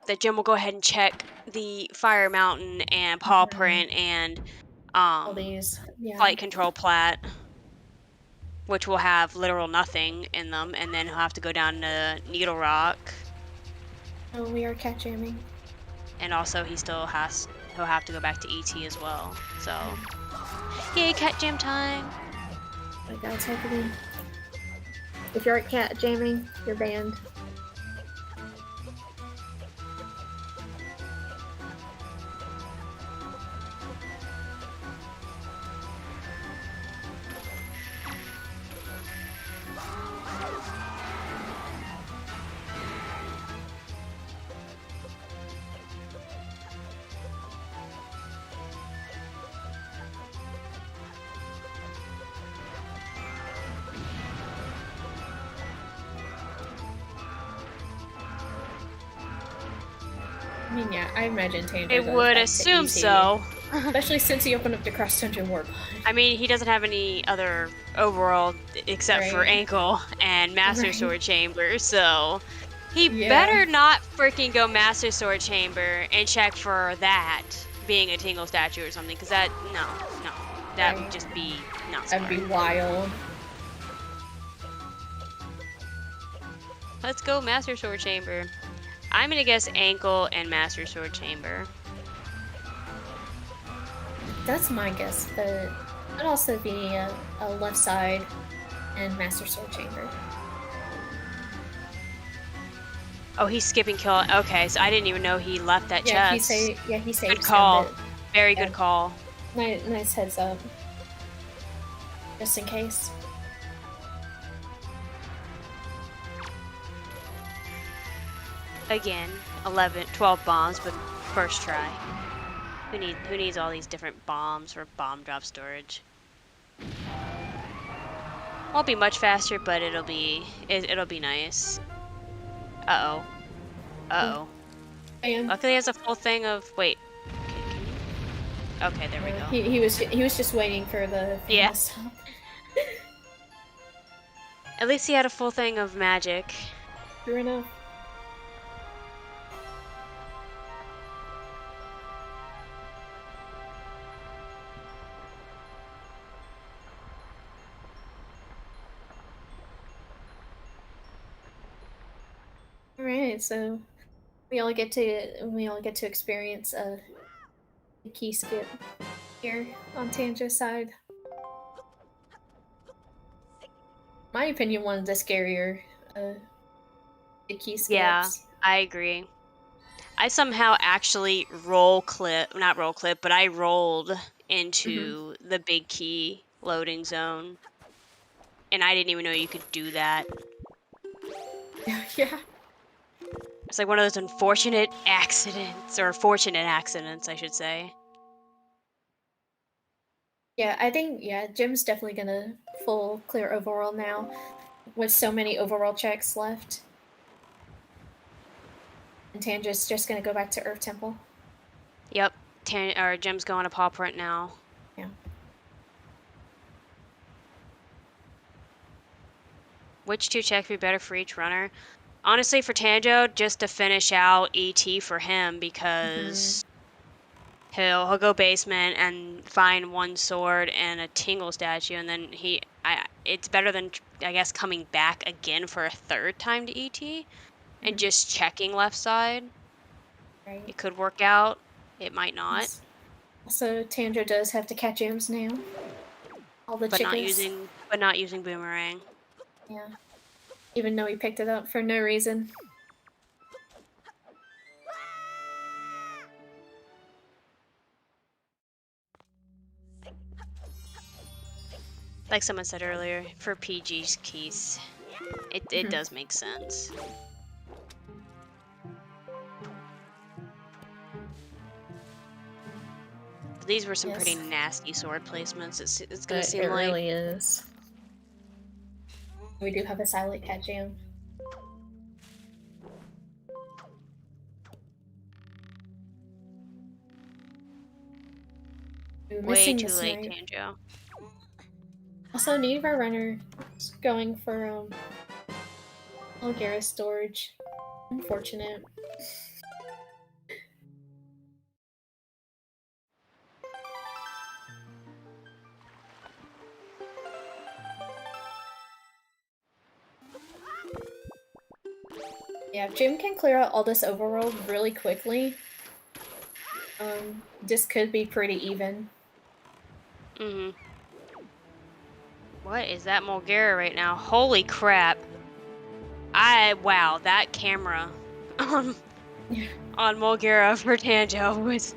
that Jim will go ahead and check the Fire Mountain and Paw Print and all these Flight Control Plat, which will have literal nothing in them, and then he'll have to go down to Needle Rock. Oh, we are cat jamming. And also he'll have to go back to ET as well. So, yay, cat jam time! My God, it's happening. If you're at cat jamming, you're banned. I mean, yeah, I imagine Tango I goes would back to assume ET, so. especially since he opened up the cross-dungeon warp. I mean, he doesn't have any other overworld except for Right. ankle and Master Right. Sword Chamber, so he Yeah. better not freaking go Master Sword Chamber and check for that being a Tingle statue or something, because that, no, that would Right. just be not smart. That'd be wild. Let's go Master Sword Chamber. I'm gonna guess ankle and Master Sword Chamber. That's my guess, but it could also be a left side and Master Sword Chamber. Oh, he's skipping kill. Okay, so I didn't even know he left that Yeah, chest. he saved Good call. Gambit. Very Yeah. good call. Nice heads up. Just in case. Again, 12 bombs, but first try. Who needs all these different bombs for bomb drop storage? Won't be much faster, but it'll be nice. Uh oh. And Luckily, he has a full thing of wait. Okay, there we go. he was just waiting for the thing Yeah. to stop. At least he had a full thing of magic. True enough. All right, so we all get to experience a key skip here on Tanja's side. My opinion, one of the scarier key skips. Yeah, I agree. I somehow actually not roll clip, but I rolled into the big key loading zone. And I didn't even know you could do that. Yeah. It's like one of those unfortunate accidents, or fortunate accidents, I should say. Yeah, I think Jim's definitely gonna full clear overall now, with so many overall checks left. And Tanja's just gonna go back to Earth Temple. Yep, Jim's going to paw print now. Yeah. Which two checks would be better for each runner? Honestly, for Tanjo, just to finish out ET for him, because he'll go basement and find one sword and a Tingle statue, and then it's better than, I guess, coming back again for a third time to ET and just checking left side. Right. It could work out. It might not. Also, Tanjo does have to catch M's now. All the but chickens. not using boomerang. Yeah. Even though he picked it up for no reason. Like someone said earlier, for PG's keys, it does make sense. These were some pretty nasty sword placements. It's gonna seem like. It really is. We do have a silent cat jam. Way too late, Tanjo. Also, neither of our runners going for Bulgaria storage. Unfortunate. Yeah, if Jim can clear out all this overworld really quickly, this could be pretty even. What is that Mulgara right now? Holy crap. Wow, that camera on Mulgara for Tanjo was...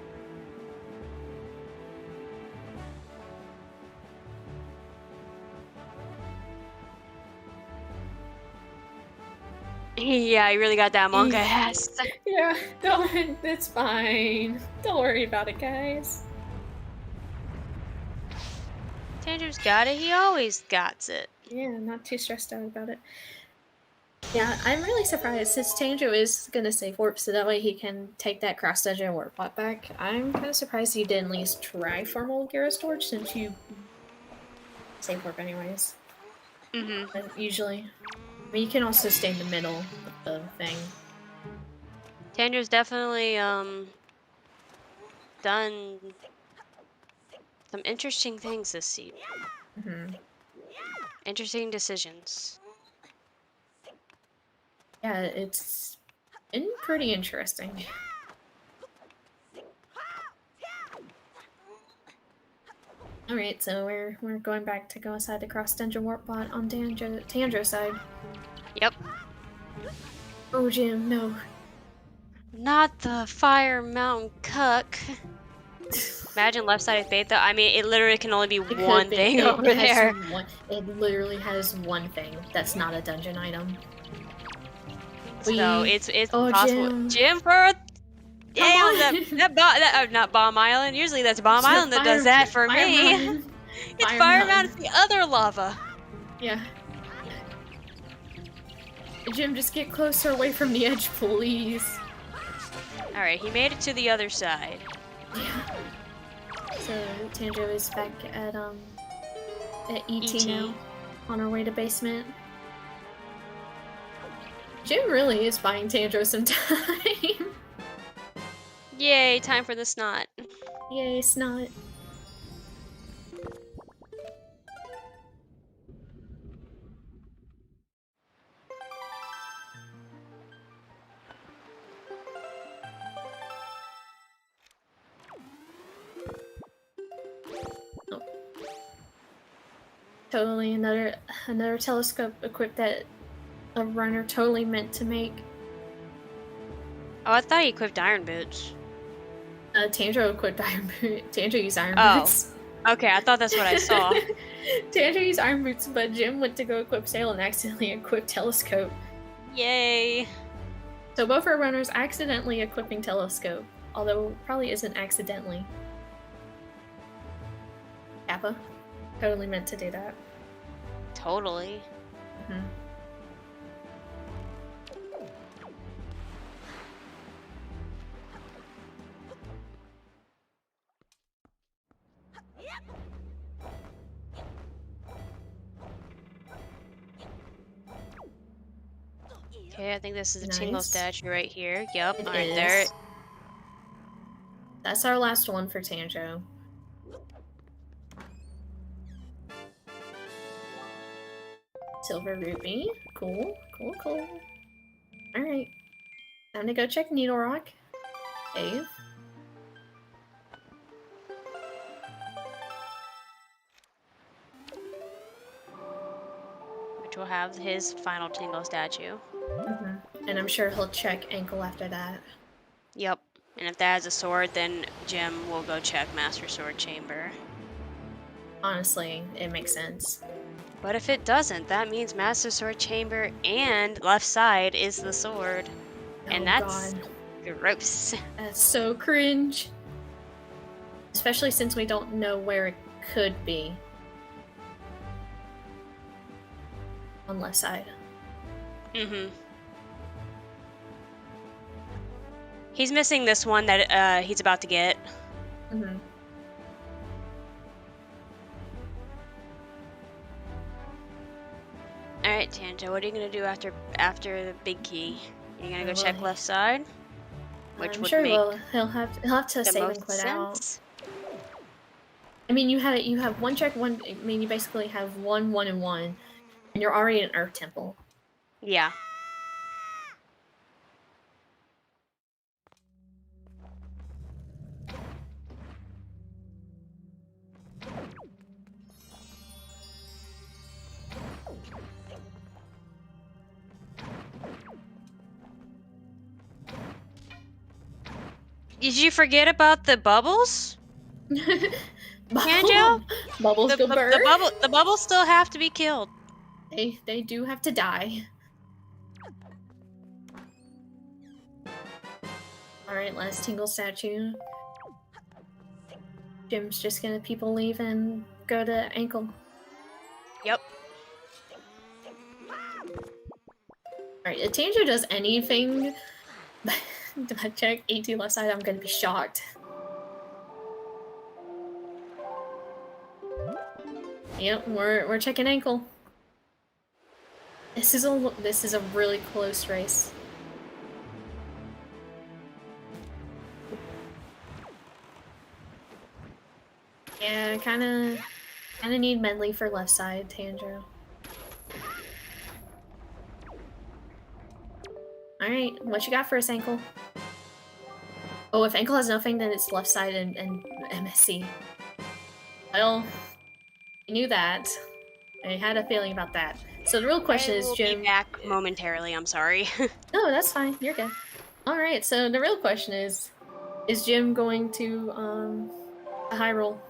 Yeah, he really got that monk ass. Yeah, it's fine. Don't worry about it, guys. Tanjo's got it. He always got it. Yeah, not too stressed out about it. Yeah, I'm really surprised since Tanjo is gonna save warp so that way he can take that cross dungeon warp pot back. I'm kind of surprised you didn't at least try formal Gyro Storage since you save warp anyways. But usually, I mean, you can also stay in the middle of the thing. Tanjo's definitely done some interesting things this season. Interesting decisions. Yeah, it's been pretty interesting. Alright, so we're going back to go inside the cross dungeon warp bot on Tanjo's side. Yep. Oh, Jim, no. Not the Fire Mountain Cuck. Imagine left-sided fate though. I mean, it literally can only be one thing over there. It literally has one thing that's not a dungeon item. So it's oh, possible. Jim for that not Bomb Island. Usually that's Bomb Island that does that for me. It's Fire Mountain. It's the other lava. Yeah. Jim, just get closer away from the edge, please. Alright, he made it to the other side. Yeah. So Tanjo is back at ET now, on our way to basement. Jim really is buying Tanjo some time. Yay, time for the snot. Yay, snot. Oh. Totally another telescope equipped that a runner totally meant to make. Oh, I thought he equipped iron boots. Tanjo equipped iron boots. Tanjo used iron boots. Okay, I thought that's what I saw. Tanjo used iron boots, but Jim went to go equip sail and accidentally equipped telescope. Yay! So both our runners accidentally equipping telescope, although probably isn't accidentally. Kappa. Totally meant to do that. Totally. Okay, I think this is a Tingle statue right here. Yep, right there. That's our last one for Tanjo. Silver Ruby. Cool, cool, cool. Alright. Time to go check Needle Rock. Cave. Which will have his final Tingle statue. And I'm sure he'll check ankle after that. Yep. And if that has a sword, then Jim will go check Master Sword Chamber. Honestly, it makes sense. But if it doesn't, that means Master Sword Chamber and left side is the sword. And that's gross. That's so cringe. Especially since we don't know where it could be. On left side. He's missing this one that he's about to get. Alright, Tanjo, what are you gonna do after the big key? You're gonna go check left side? Which I'm would sure make he'll have to save and quit out. I mean, you have one check, one. I mean, you basically have 1, 1, and 1, and you're already in Earth Temple. Yeah. Did you forget about the bubbles? Tanjo? Bubbles go burn. The bubbles still have to be killed. They do have to die. Alright, last Tingle statue. Jim's just gonna people leave and go to ankle. Yep. Alright, if Tanjo does anything but check 18 left side, I'm gonna be shocked. Yep, we're checking ankle. This is a really close race. Yeah, kinda need medley for left side, Tanjo. Alright, what you got for us, ankle? Oh, if ankle has nothing, then it's left side and MSC. Well, I knew that. I had a feeling about that. So the real question is, Jim... I will be back momentarily, I'm sorry. No, that's fine. You're good. Alright, so the real question is Jim going to, a high roll?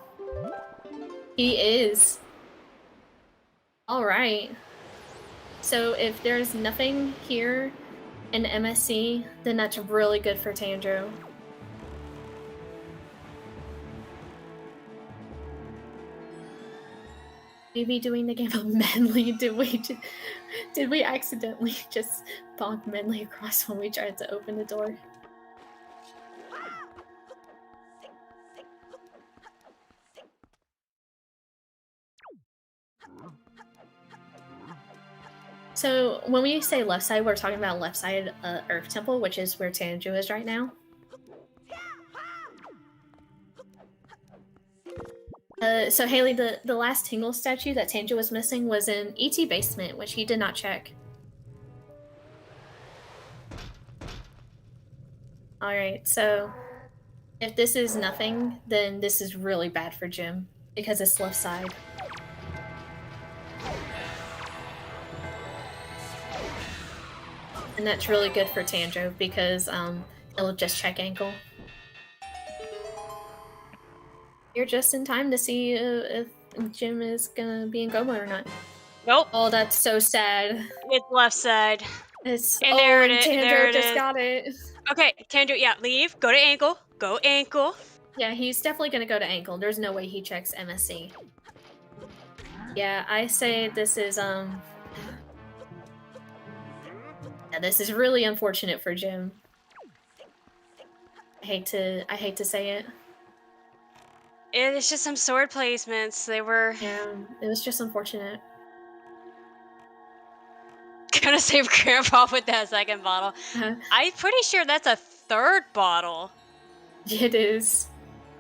He is. Alright. So if there's nothing here in MSC, then that's really good for Tanjo. Maybe doing the game of Medley, did we accidentally just bonk Medley across when we tried to open the door? So when we say left side, we're talking about left side Earth Temple, which is where Tanjo is right now. So Haley, the last Tingle statue that Tanjo was missing was in ET Basement, which he did not check. Alright, so if this is nothing, then this is really bad for Jim, because it's left side. And that's really good for Tanjo, because it'll just check ankle. You're just in time to see if Jim is gonna be in go mode or not. Nope. Oh, that's so sad. It's left side. It's And there it is. Tanjo There it just is. got it. Okay, Tanjo, yeah, leave. Go to ankle. Go ankle. Yeah, he's definitely gonna go to ankle. There's no way he checks MSC. Yeah, I say this is yeah, this is really unfortunate for Jim. I hate to say it. It's just some sword placements. They were... Yeah, it was just unfortunate. Gonna save Grandpa with that second bottle. I'm pretty sure that's a third bottle. It is.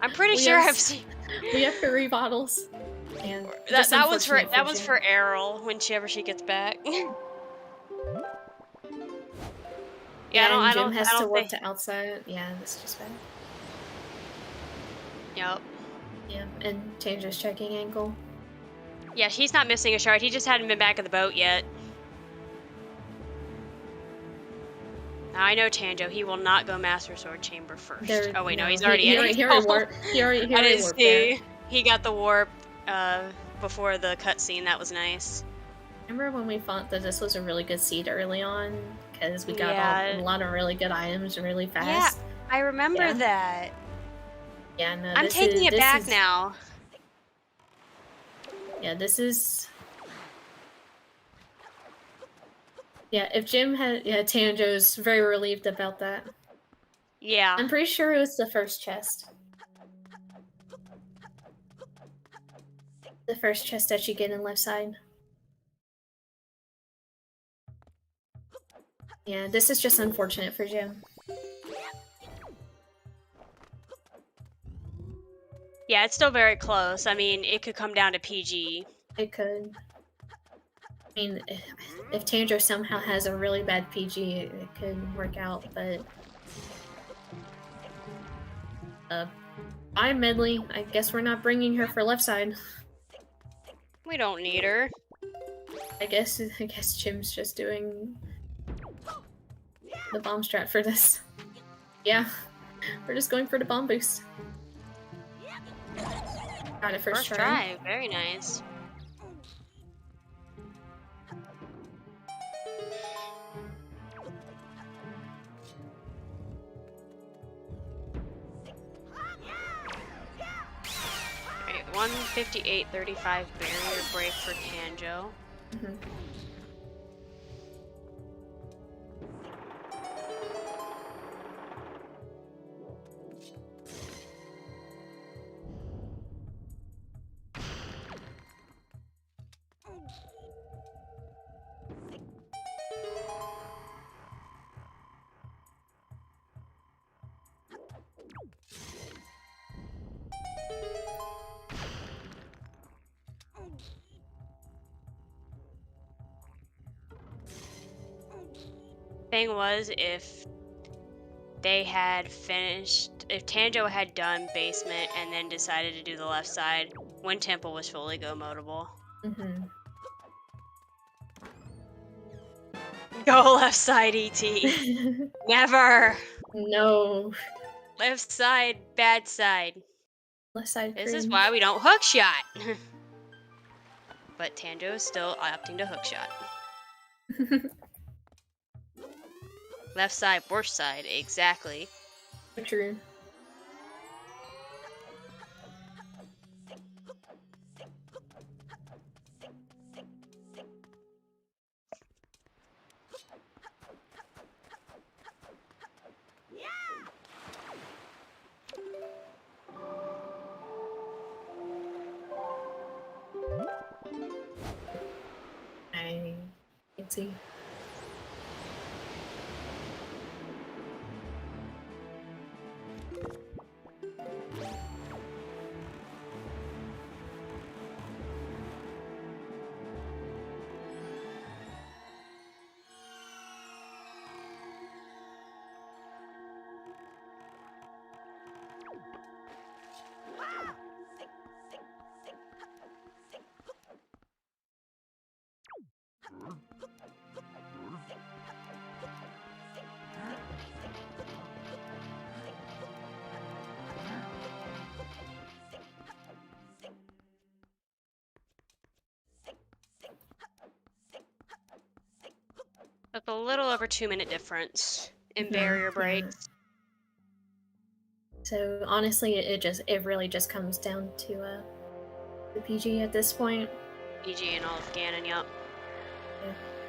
I'm pretty sure I've seen... We have 3 bottles. And that one's for Errol whenever she gets back. Yeah, Jim has to work to outside. Yeah, this is just bad. Yep. Yeah, and Tanjo's checking ankle. Yeah, he's not missing a shard. He just hadn't been back in the boat yet. Now I know Tanjo. He will not go Master Sword Chamber first. Oh wait, no, he's already in. He already I didn't see. He got the warp before the cutscene. That was nice. Remember when we thought that this was a really good seed early on? Because we got a lot of really good items really fast. Yeah, I remember that. Yeah, no, I'm taking it back now. Yeah, this is... Yeah, if Jim had... Yeah, Tanjo's very relieved about that. Yeah. I'm pretty sure it was the first chest. The first chest that you get in left side. Yeah, this is just unfortunate for Jim. Yeah, it's still very close. I mean, it could come down to PG. It could. I mean, if Tanjo somehow has a really bad PG, it could work out, but... Bye, Medley. I guess we're not bringing her for left side. We don't need her. I guess Jim's just doing the bomb strat for this. Yeah, we're just going for the bomb boost. Got it first try. Very nice. Alright, 158.35 barrier break for Tanjo. thing was, if they had finished, if Tanjo had done basement and then decided to do the left side, Wind Temple was fully go-modable. Mm-hmm. Go left side, ET. Never. No. Left side, bad side. Left side This is cringe. why we don't hook shot. But Tanjo is still opting to hook shot. Left side, worst side, exactly. True. I can see. Like a little over 2-minute difference in Mhm, barrier yeah. breaks. So honestly, it really just comes down to the PG at this point. PG and all of Ganon, yup.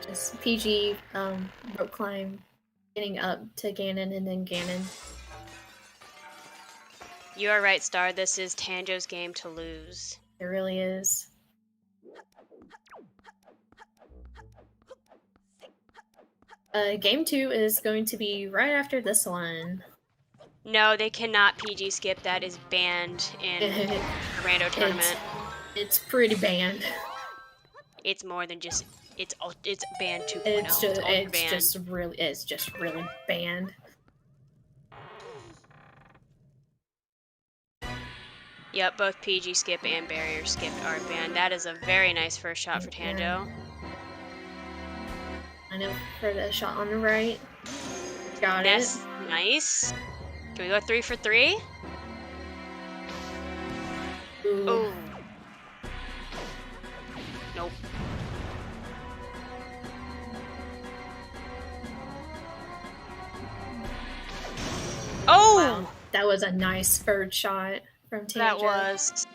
Just PG, rope climb, getting up to Ganon, and then Ganon. You are right, Star. This is Tanjo's game to lose. It really is. Game 2 is going to be right after this one. No, they cannot PG skip. That is banned in the rando tournament. It's pretty banned. It's more than just it's banned 2.0. It's just really banned. Yep, both PG skip and barrier skip are banned. That is a very nice first shot for Tanjo. I know for the shot on the right. Got That's it. nice. Can we go 3 for 3? Ooh. Oh. Nope. Oh! Wow. That was a nice third shot from Tanjo. That was.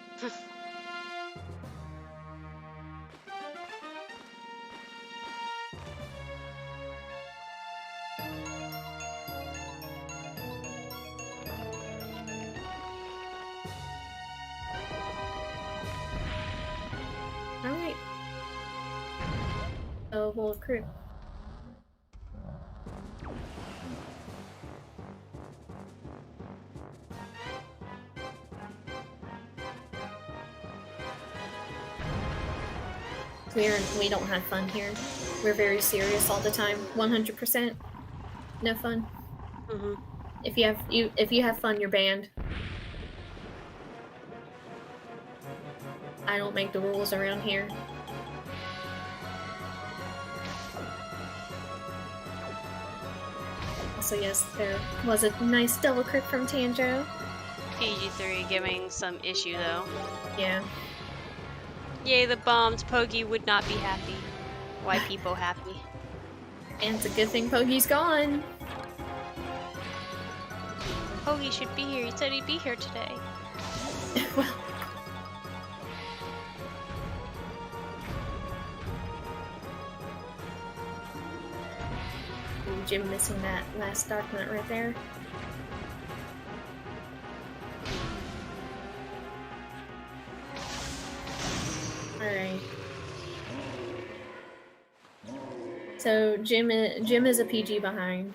Alright. So we'll accrue. We don't have fun here. We're very serious all the time. 100%. No fun. Mm-hmm. If you have fun, you're banned. I don't make the rules around here. Also, yes, there was a nice double crit from Tanjo. PG3 giving some issue though. Yeah. Yay, the bombs. Pogi would not be happy. Why people happy? And it's a good thing Pogi's gone. Pogi should be here. He said he'd be here today. Well. Ooh, Jim missing that last dark nut right there. Alright. So Jim is a PG behind.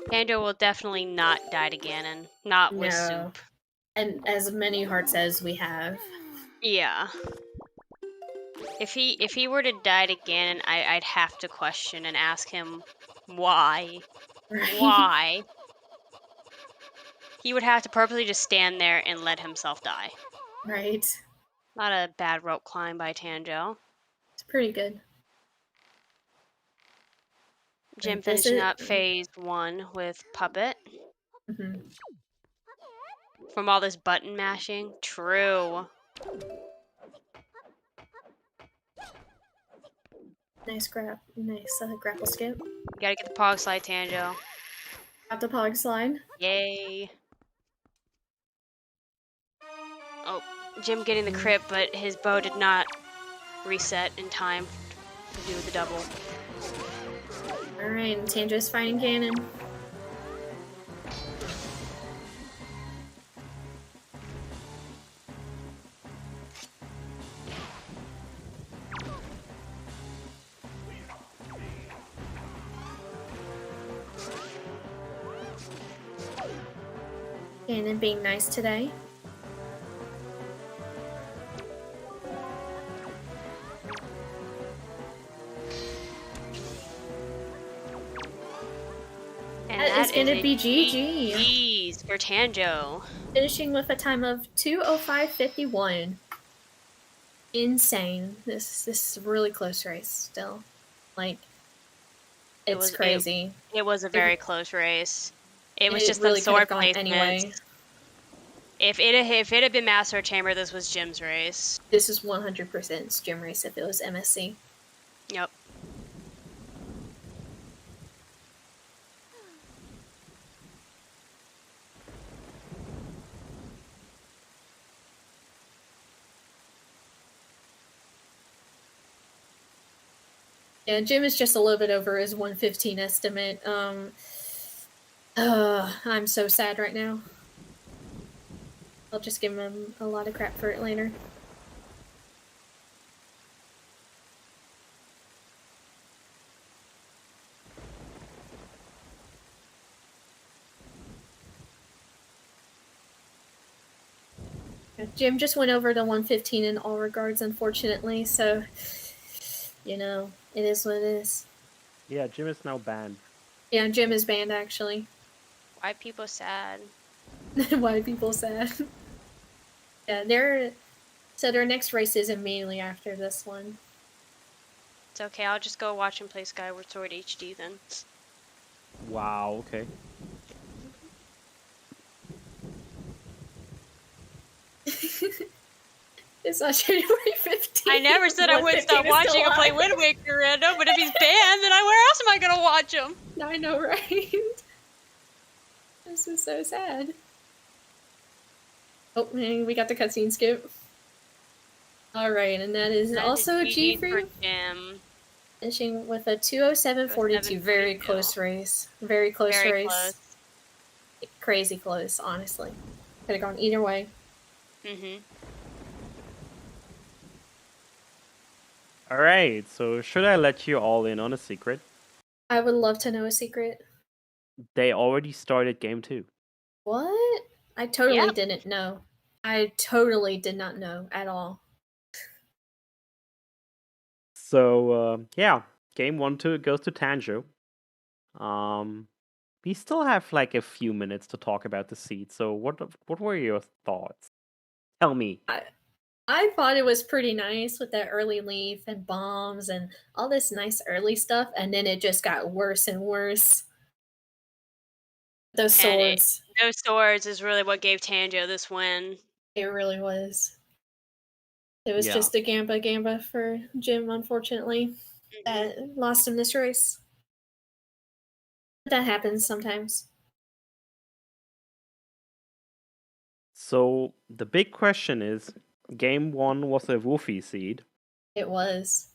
Tanjo will definitely not die to Ganon. Not with No. soup. And as many hearts as we have. Yeah. If he were to die to Ganon, I'd have to question and ask him why. Right. Why? He would have to purposely just stand there and let himself die. Right. Not a bad rope climb by Tanjo. It's pretty good. Jim And this finishing is- up phase 1 with Puppet. Mhm. From all this button mashing. True. Nice grapple skip. You gotta get the Pog Slide, Tanjo. Got the pog slide. Yay. Oh, Jim getting the crit, but his bow did not reset in time to do the double. Alright, and Tanjo's fighting Ganon. Ganon being nice today. And That is gonna a be GG. GG's for Tanjo. Finishing with a time of 2:05:51. Insane. This is a really close race still. Like, it's crazy. It was a very close race. It was It just really the sword could've gone placements. anyway. If it had been Master Chamber, this was Jim's race. This is 100% gym race if it was MSC. Yep. Yeah, Jim is just a little bit over his 115 estimate. I'm so sad right now. I'll just give him a lot of crap for it later. Jim just went over to 115 in all regards, unfortunately, so, you know, it is what it is. Yeah, Jim is now banned. Yeah, Jim is banned, actually. Why people sad? Why people sad? Yeah, their next race is immediately after this one. It's okay, I'll just go watch him play Skyward Sword HD then. Wow, okay. It's not January 15th. I never said I wouldn't stop watching him play Wind Waker Random, but if he's banned, then where else am I gonna watch him? I know, right? This is so sad. Oh, man, we got the cutscene skip. Alright, and that is also a G for Jim. Finishing with a 2:07:42. Very close race. Very close race. Close. Crazy close, honestly. Could have gone either way. Mm-hmm. Alright, so should I let you all in on a secret? I would love to know a secret. They already started game 2. What? I totally Yep. didn't know. I totally did not know at all. So, yeah, game 1 goes to Tanjo. We still have like a few minutes to talk about the seed, so what were your thoughts? Tell me. I thought it was pretty nice with that early leaf and bombs and all this nice early stuff, and then it just got worse and worse. Those swords. Those swords is really what gave Tanjo this win. It really was. It was Yeah. just a gamba for Jim, unfortunately, that lost him this race. That happens sometimes. So the big question is, game 1 was a Woofy seed. It was.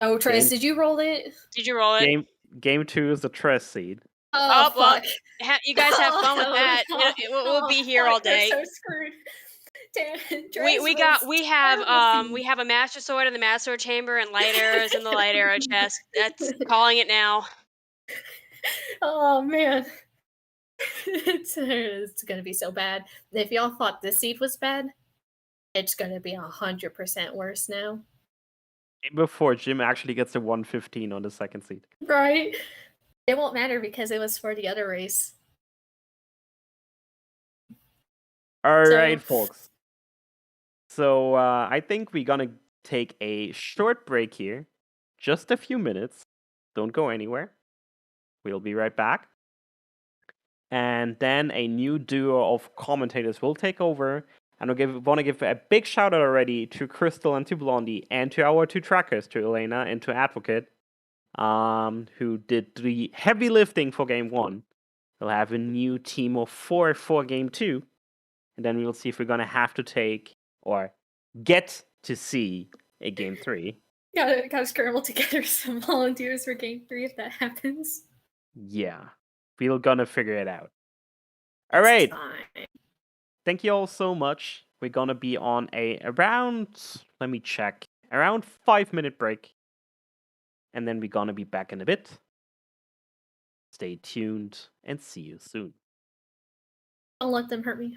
Oh, Trace, did you roll it? Did you roll it? Game 2 is the Tress seed. Oh, well, fuck. you guys have fun with that. We'll be here all day. We're so screwed. We have a master sword in the master sword chamber and light arrows in the light arrow chest. That's calling it now. Oh man. It's gonna be so bad. If y'all thought this seed was bad, it's gonna be 100% worse now. Before Jim actually gets the 115 on the second seed. Right? It won't matter because it was for the other race. Alright, folks. So I think we're gonna take a short break here. Just a few minutes. Don't go anywhere. We'll be right back. And then a new duo of commentators will take over. And I want to give a big shout out already to Crystal and to Blondie and to our two trackers, to Elena and to Advocate, who did the heavy lifting for game 1. We'll have a new team of 4 for game 2. And then we'll see if we're going to have to take or get to see a game 3. Gotta scramble together some volunteers for game 3 if that happens. Yeah. We're gonna figure it out. All right. Thank you all so much. We're gonna be on around 5-minute break. And then we're gonna be back in a bit. Stay tuned and see you soon. Don't let them hurt me.